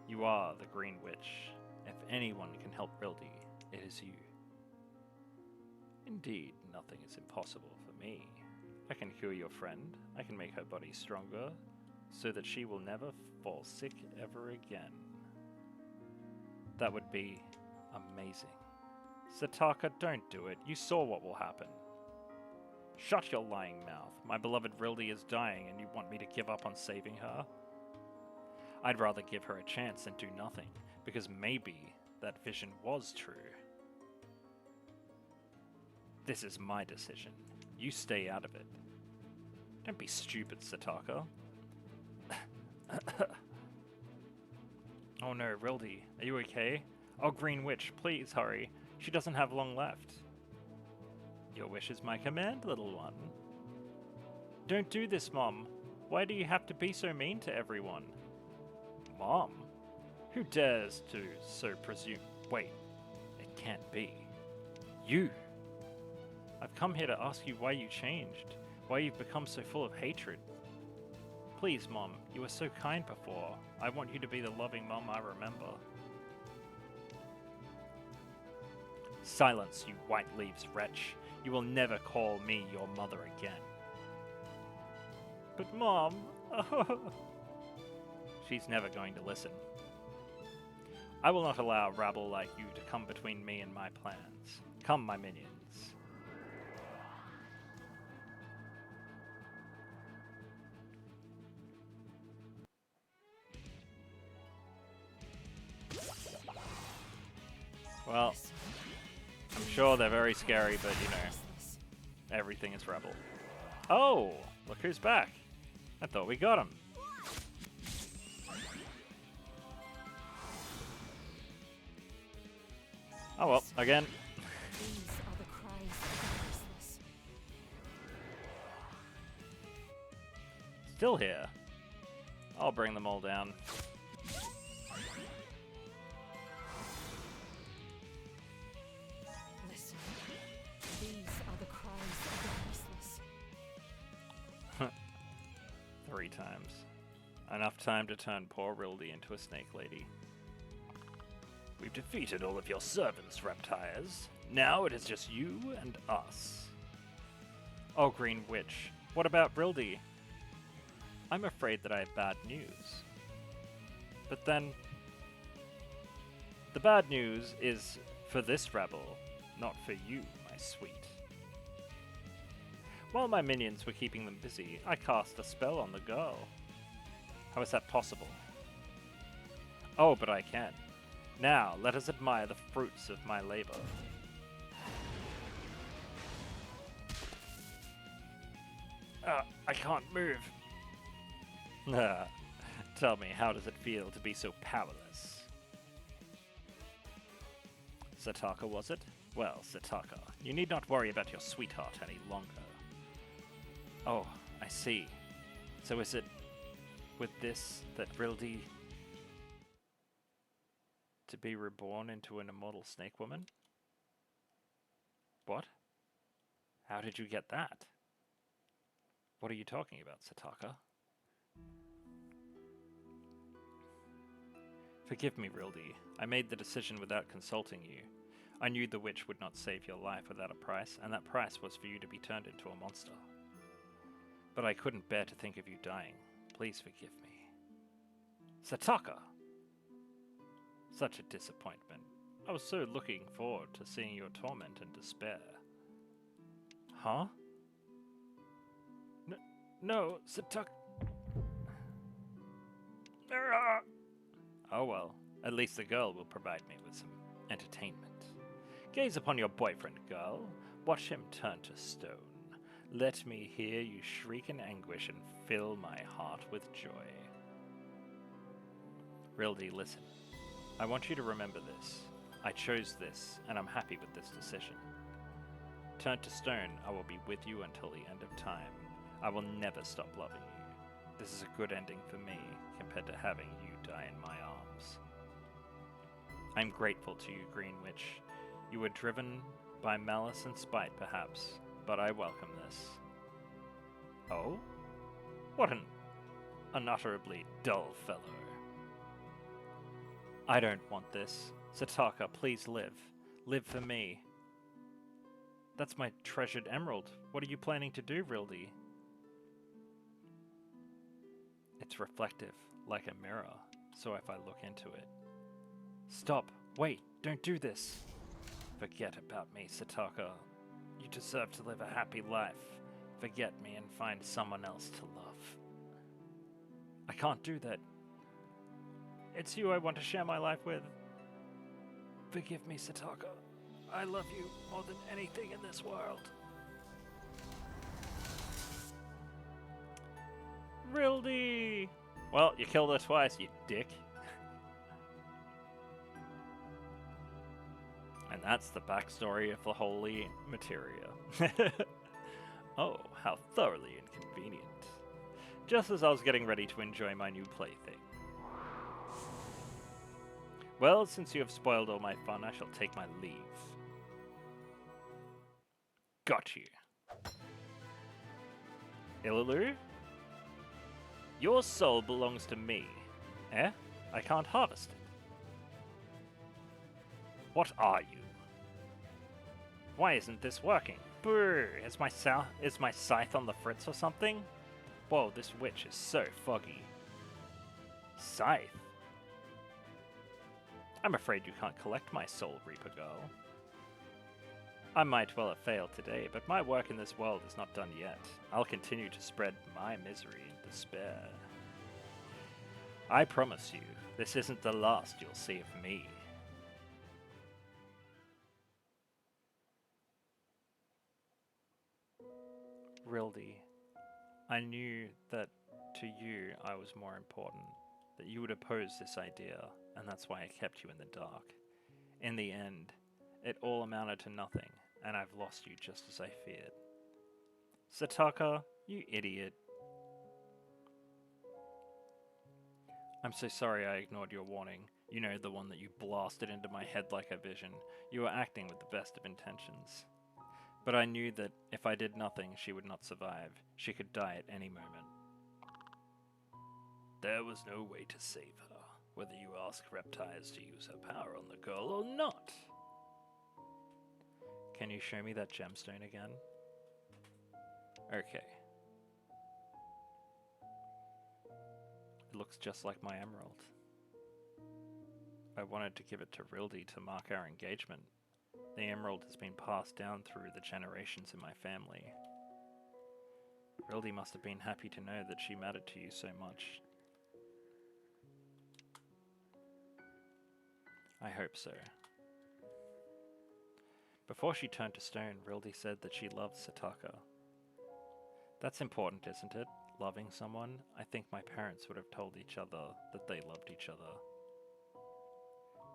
You are the Green Witch. If anyone can help Rildy, it is you. Indeed, nothing is impossible for me. I can cure your friend. I can make her body stronger, so that she will never fall sick ever again. That would be amazing. Sataka, don't do it. You saw what will happen. Shut your lying mouth. My beloved Rildy is dying and you want me to give up on saving her? I'd rather give her a chance than do nothing, because maybe that vision was true. This is my decision. You stay out of it. Don't be stupid, Sataka. Oh no, Rildy, are you okay? Oh, Green Witch, please hurry. She doesn't have long left. Your wish is my command, little one. Don't do this, Mom. Why do you have to be so mean to everyone? Mom? Who dares to so presume? Wait, it can't be. You! I've come here to ask you why you changed, why you've become so full of hatred. Please, Mom, you were so kind before. I want you to be the loving Mom I remember. Silence, you white leaves wretch. You will never call me your mother again. But Mom... She's never going to listen. I will not allow a rabble like you to come between me and my plans. Come, my minions. Well, I'm sure they're very scary, but you know, everything is rebel. Oh, look who's back. I thought we got him. Oh well, again. These are the cries of the voiceless. Still here. I'll bring them all down. Listen. These are the cries of the voiceless. 3 times. Enough time to turn poor Rildy into a snake lady. We've defeated all of your servants, reptiles. Now it is just you and us. Oh, Green Witch, what about Rildy? I'm afraid that I have bad news. But then, the bad news is for this rebel, not for you, my sweet. While my minions were keeping them busy, I cast a spell on the girl. How is that possible? Oh, but I can. Now, let us admire the fruits of my labor. I can't move. Tell me, how does it feel to be so powerless? Sataka, was it? Well, Sataka, you need not worry about your sweetheart any longer. Oh, I see. So is it with this that Rildy to be reborn into an immortal snake woman? What? How did you get that? What are you talking about, Sataka? Forgive me, Rildy. I made the decision without consulting you. I knew the witch would not save your life without a price, and that price was for you to be turned into a monster. But I couldn't bear to think of you dying. Please forgive me. Sataka! Such a disappointment. I was so looking forward to seeing your torment and despair. Huh? No, Sataka... Oh well, at least the girl will provide me with some entertainment. Gaze upon your boyfriend, girl. Watch him turn to stone. Let me hear you shriek in anguish and fill my heart with joy. Rildy, listen. I want you to remember this. I chose this, and I'm happy with this decision. Turned to stone, I will be with you until the end of time. I will never stop loving you. This is a good ending for me, compared to having you die in my arms. I'm grateful to you, Green Witch. You were driven by malice and spite, perhaps, but I welcome this. Oh? What an unutterably dull fellow. I don't want this. Sataka, please live. Live for me. That's my treasured emerald. What are you planning to do, Rildy? It's reflective, like a mirror, so if I look into it... Stop! Wait! Don't do this! Forget about me, Sataka. You deserve to live a happy life. Forget me and find someone else to love. I can't do that. It's you I want to share my life with. Forgive me, Sataka. I love you more than anything in this world. Rildy! Well, you killed her twice, you dick. And that's the backstory of the holy materia. Oh, how thoroughly inconvenient. Just as I was getting ready to enjoy my new plaything. Well, since you have spoiled all my fun, I shall take my leave. Got you. Ilulu? Your soul belongs to me. Eh? I can't harvest it. What are you? Why isn't this working? Brr, is my scythe on the fritz or something? Whoa, this witch is so foggy. Scythe? I'm afraid you can't collect my soul, Reaper Girl. I might well have failed today, but my work in this world is not done yet. I'll continue to spread my misery and despair. I promise you, this isn't the last you'll see of me. Rildy, I knew that to you I was more important, that you would oppose this idea, and that's why I kept you in the dark. In the end, it all amounted to nothing, and I've lost you just as I feared. Sataka, you idiot. I'm so sorry I ignored your warning. You know, the one that you blasted into my head like a vision. You were acting with the best of intentions. But I knew that if I did nothing, she would not survive. She could die at any moment. There was no way to save her, whether you ask Reptiles to use her power on the girl or not. Can you show me that gemstone again? Okay. It looks just like my emerald. I wanted to give it to Rildy to mark our engagement. The emerald has been passed down through the generations in my family. Rildy must have been happy to know that she mattered to you so much. I hope so. Before she turned to stone, Rildy said that she loved Sataka. That's important, isn't it? Loving someone? I think my parents would have told each other that they loved each other.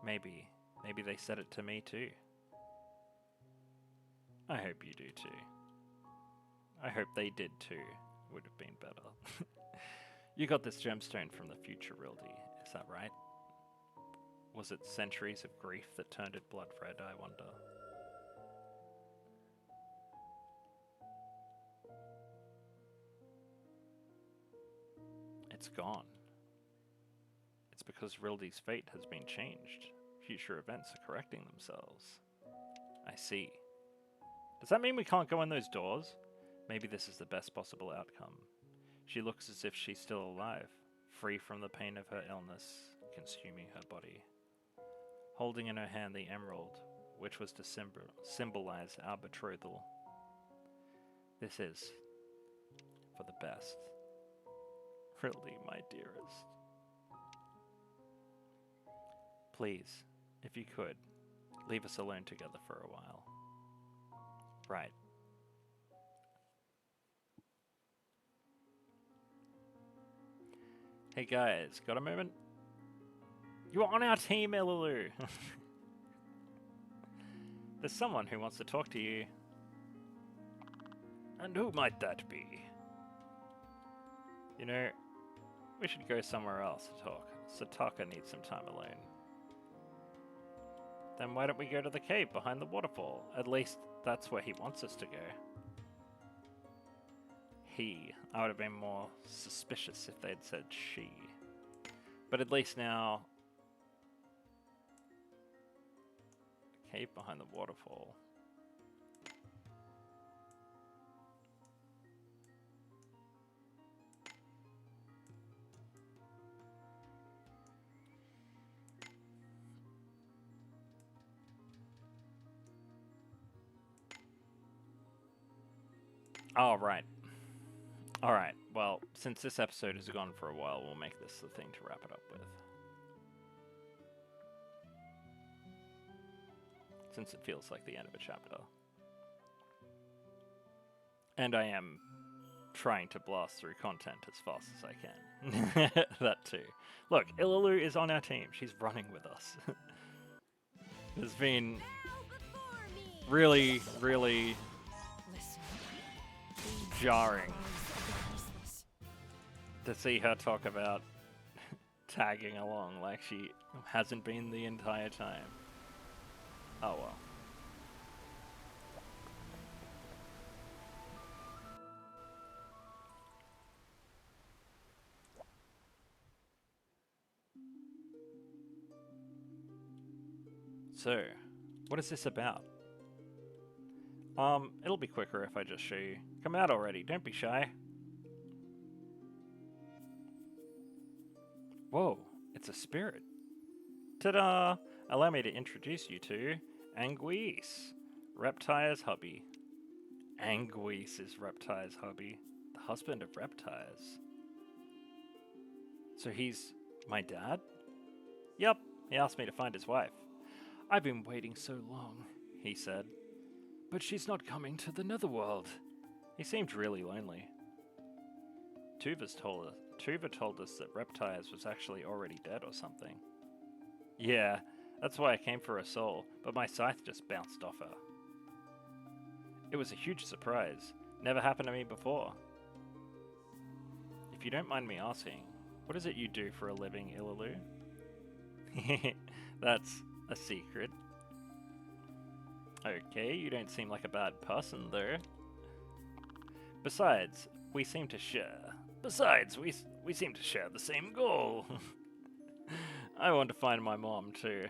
Maybe they said it to me too. I hope you do too. I hope they did too. Would have been better. You got this gemstone from the future, Rildy, is that right? Was it centuries of grief that turned it blood red, I wonder? It's gone. It's because Rildy's fate has been changed. Future events are correcting themselves. I see. Does that mean we can't go in those doors? Maybe this is the best possible outcome. She looks as if she's still alive, free from the pain of her illness, consuming her body. Holding in her hand the emerald, which was to symbolize our betrothal. This is for the best. Rildy, my dearest. Please, if you could, leave us alone together for a while. Right. Hey guys, got a moment? You are on our team, Ilulu! There's someone who wants to talk to you. And who might that be? You know, we should go somewhere else to talk. Sataka needs some time alone. Then why don't we go to the cave behind the waterfall? At least that's where he wants us to go. He. I would have been more suspicious if they'd said she. But at least now... Cave behind the waterfall. Oh, right. Alright, well, since this episode has gone for a while, we'll make this the thing to wrap it up with. Since it feels like the end of a chapter. And I am trying to blast through content as fast as I can. That too. Look, Ilulu is on our team. She's running with us. It's been really, really jarring to see her talk about tagging along like she hasn't been the entire time. Oh well. So, what is this about? It'll be quicker if I just show you. Come out already, don't be shy. Whoa, it's a spirit. Ta-da! Allow me to introduce you to Anguisse, Reptile's hubby. Anguisse is Reptile's hubby, the husband of Reptiles. So he's my dad? Yep, he asked me to find his wife. I've been waiting so long, he said. But she's not coming to the Netherworld. He seemed really lonely. Tuva told us that Reptiles was actually already dead or something. Yeah, that's why I came for her soul, but my scythe just bounced off her. It was a huge surprise. Never happened to me before. If you don't mind me asking, what is it you do for a living, Ilulu? That's a secret. Okay, you don't seem like a bad person, though. Besides, we seem to share. Besides, we seem to share the same goal. I want to find my mom too.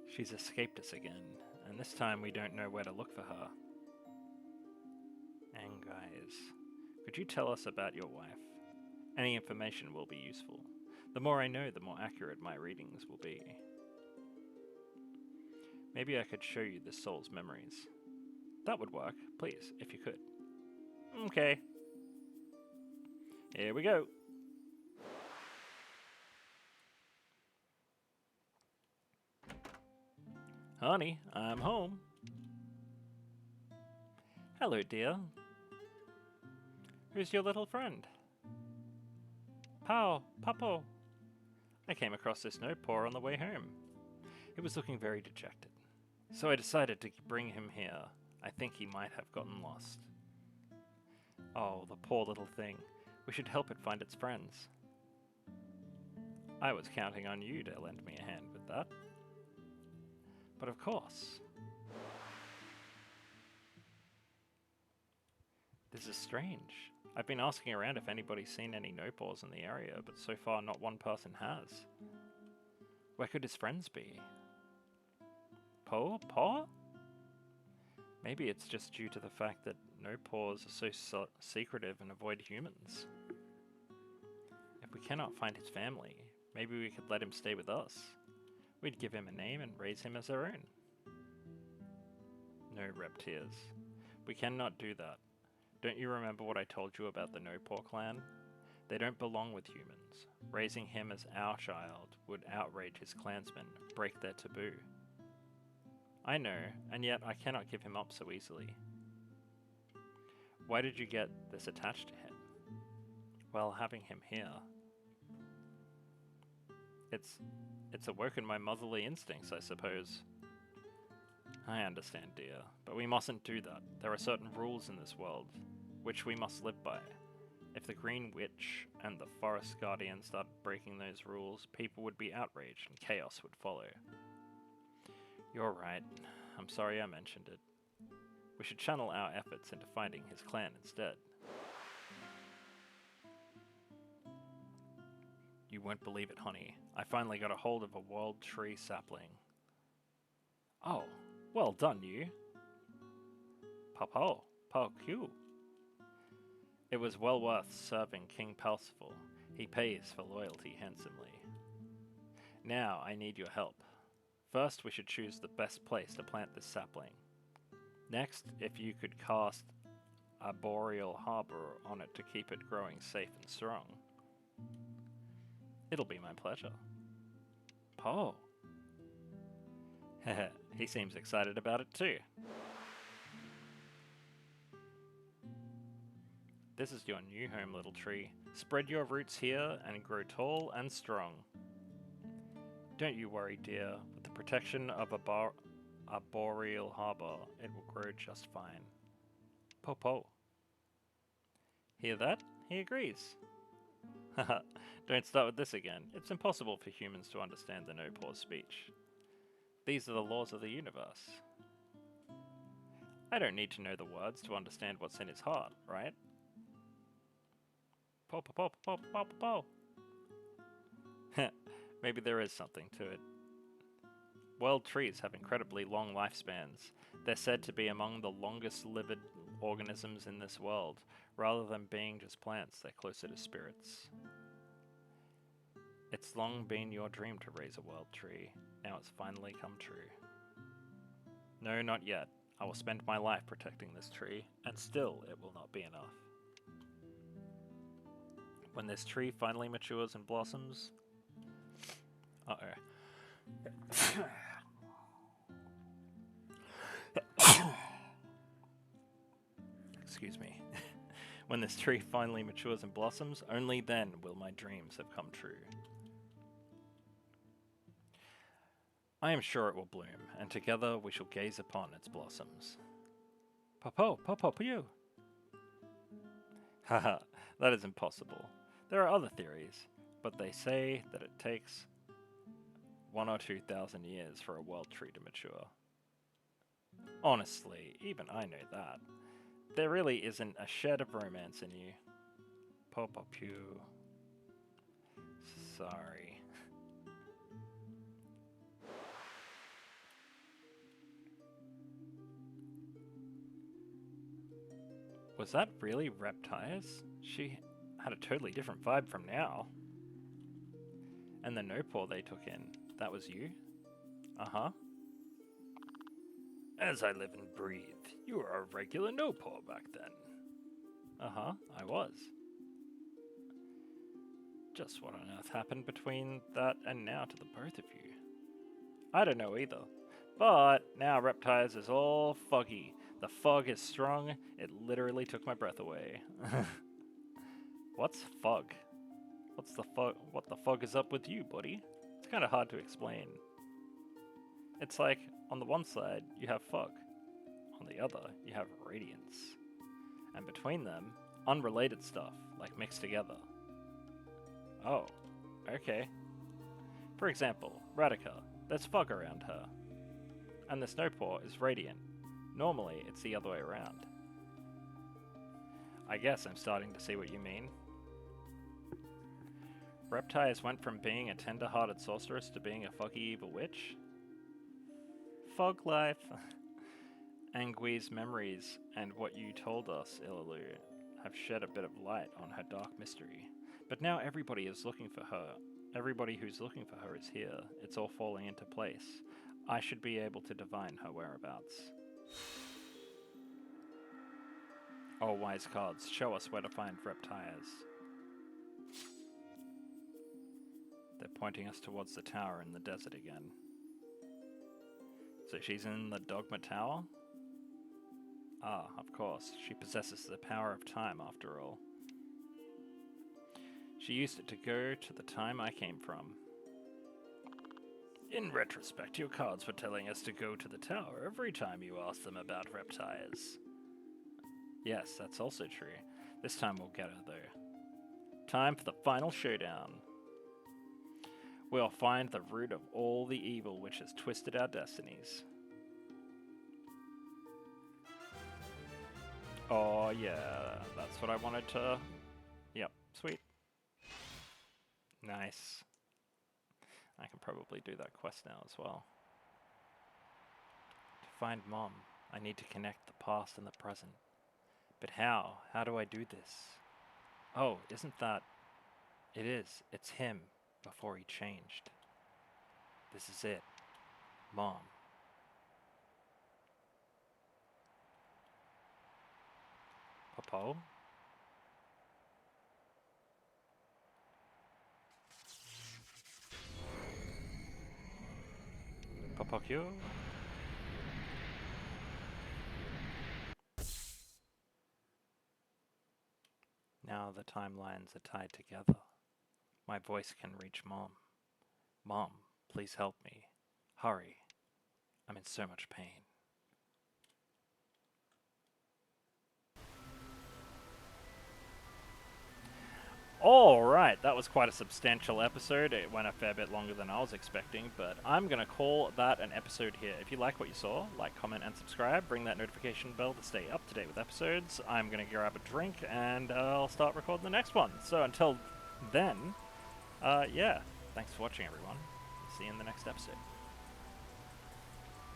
She's escaped us again, and this time we don't know where to look for her. And guys, could you tell us about your wife? Any information will be useful. The more I know, the more accurate my readings will be. Maybe I could show you this soul's memories. That would work, please, if you could. Okay. Here we go. Honey, I'm home. Hello, dear. Who's your little friend? Papo. I came across this note poor on the way home. He was looking very dejected. So I decided to bring him here. I think he might have gotten lost. Oh, the poor little thing. We should help it find its friends. I was counting on you to lend me a hand with that. But of course. This is strange. I've been asking around if anybody's seen any no-paws in the area, but so far not one person has. Where could his friends be? Paw? Maybe it's just due to the fact that no-paws are so secretive and avoid humans. If we cannot find his family, maybe we could let him stay with us. We'd give him a name and raise him as our own. No, Reptiers. We cannot do that. Don't you remember what I told you about the No-Paw clan? They don't belong with humans. Raising him as our child would outrage his clansmen, break their taboo. I know, and yet I cannot give him up so easily. Why did you get this attached to him? Well, having him here... It's awoken my motherly instincts, I suppose. I understand, dear, but we mustn't do that. There are certain rules in this world, which we must live by. If the Green Witch and the Forest Guardian started breaking those rules, people would be outraged and chaos would follow. You're right. I'm sorry I mentioned it. We should channel our efforts into finding his clan instead. You won't believe it, honey. I finally got a hold of a world tree sapling. Oh, well done, you. Papo, Q. It was well worth serving King Parsifal. He pays for loyalty handsomely. Now I need your help. First, we should choose the best place to plant this sapling. Next, if you could cast a boreal harbor on it to keep it growing safe and strong. It'll be my pleasure. Poe. Heh, he seems excited about it too. This is your new home, little tree. Spread your roots here and grow tall and strong. Don't you worry, dear. With the protection of a boreal harbor, it will grow just fine. Po. Hear that? He agrees. Haha, don't start with this again. It's impossible for humans to understand the no-pause speech. These are the laws of the universe. I don't need to know the words to understand what's in his heart, right? Po. Maybe there is something to it. World trees have incredibly long lifespans. They're said to be among the longest lived organisms in this world. Rather than being just plants, they're closer to spirits. It's long been your dream to raise a world tree. Now it's finally come true. No, not yet. I will spend my life protecting this tree, and still it will not be enough. When this tree finally matures and blossoms... Excuse me. When this tree finally matures and blossoms, only then will my dreams have come true. I am sure it will bloom, and together we shall gaze upon its blossoms. Po, you. Haha, that is impossible. There are other theories, but they say that it takes 1,000 or 2,000 years for a world tree to mature. Honestly, even I know that. There really isn't a shed of romance in you. Popopew. Sorry. Was that really Reptiles? She had a totally different vibe from now. And the no-paw they took in, that was you? Uh-huh. As I live and breathe, you were a regular no-paw back then. Uh-huh, I was. Just what on earth happened between that and now to the both of you? I don't know either. But now Reptiles is all foggy. The fog is strong. It literally took my breath away. What's fog? What's the fog? What the fog is up with you, buddy? It's kind of hard to explain. It's like, on the one side, you have fog. On the other, you have radiance. And between them, unrelated stuff, like mixed together. Oh, okay. For example, Radika, there's fog around her. And the Snowpaw is radiant. Normally, it's the other way around. I guess I'm starting to see what you mean. Reptiles went from being a tender-hearted sorceress to being a foggy evil witch? Fog life. Angui's memories and what you told us, Ilalu, have shed a bit of light on her dark mystery. But now everybody is looking for her. Everybody who's looking for her is here. It's all falling into place. I should be able to divine her whereabouts. Oh, wise cards, show us where to find Reptiles. They're pointing us towards the tower in the desert again. So she's in the Dogma Tower? Ah, of course. She possesses the power of time, after all. She used it to go to the time I came from. In retrospect, your cards were telling us to go to the tower every time you asked them about Reptiles. Yes, that's also true. This time we'll get her, though. Time for the final showdown. We'll find the root of all the evil which has twisted our destinies. Oh yeah, that's what I wanted to... Yep, sweet. Nice. I can probably do that quest now as well. To find Mom, I need to connect the past and the present. But how? How do I do this? Oh, isn't that... It is. It's him. Before he changed. This is it. Mom. Popo? Popokyo? Now the timelines are tied together. My voice can reach Mom. Mom, please help me. Hurry. I'm in so much pain. Alright, that was quite a substantial episode. It went a fair bit longer than I was expecting, but I'm going to call that an episode here. If you like what you saw, like, comment, and subscribe. Ring that notification bell to stay up to date with episodes. I'm going to grab a drink, and I'll start recording the next one. So until then... yeah, thanks for watching, everyone. See you in the next episode.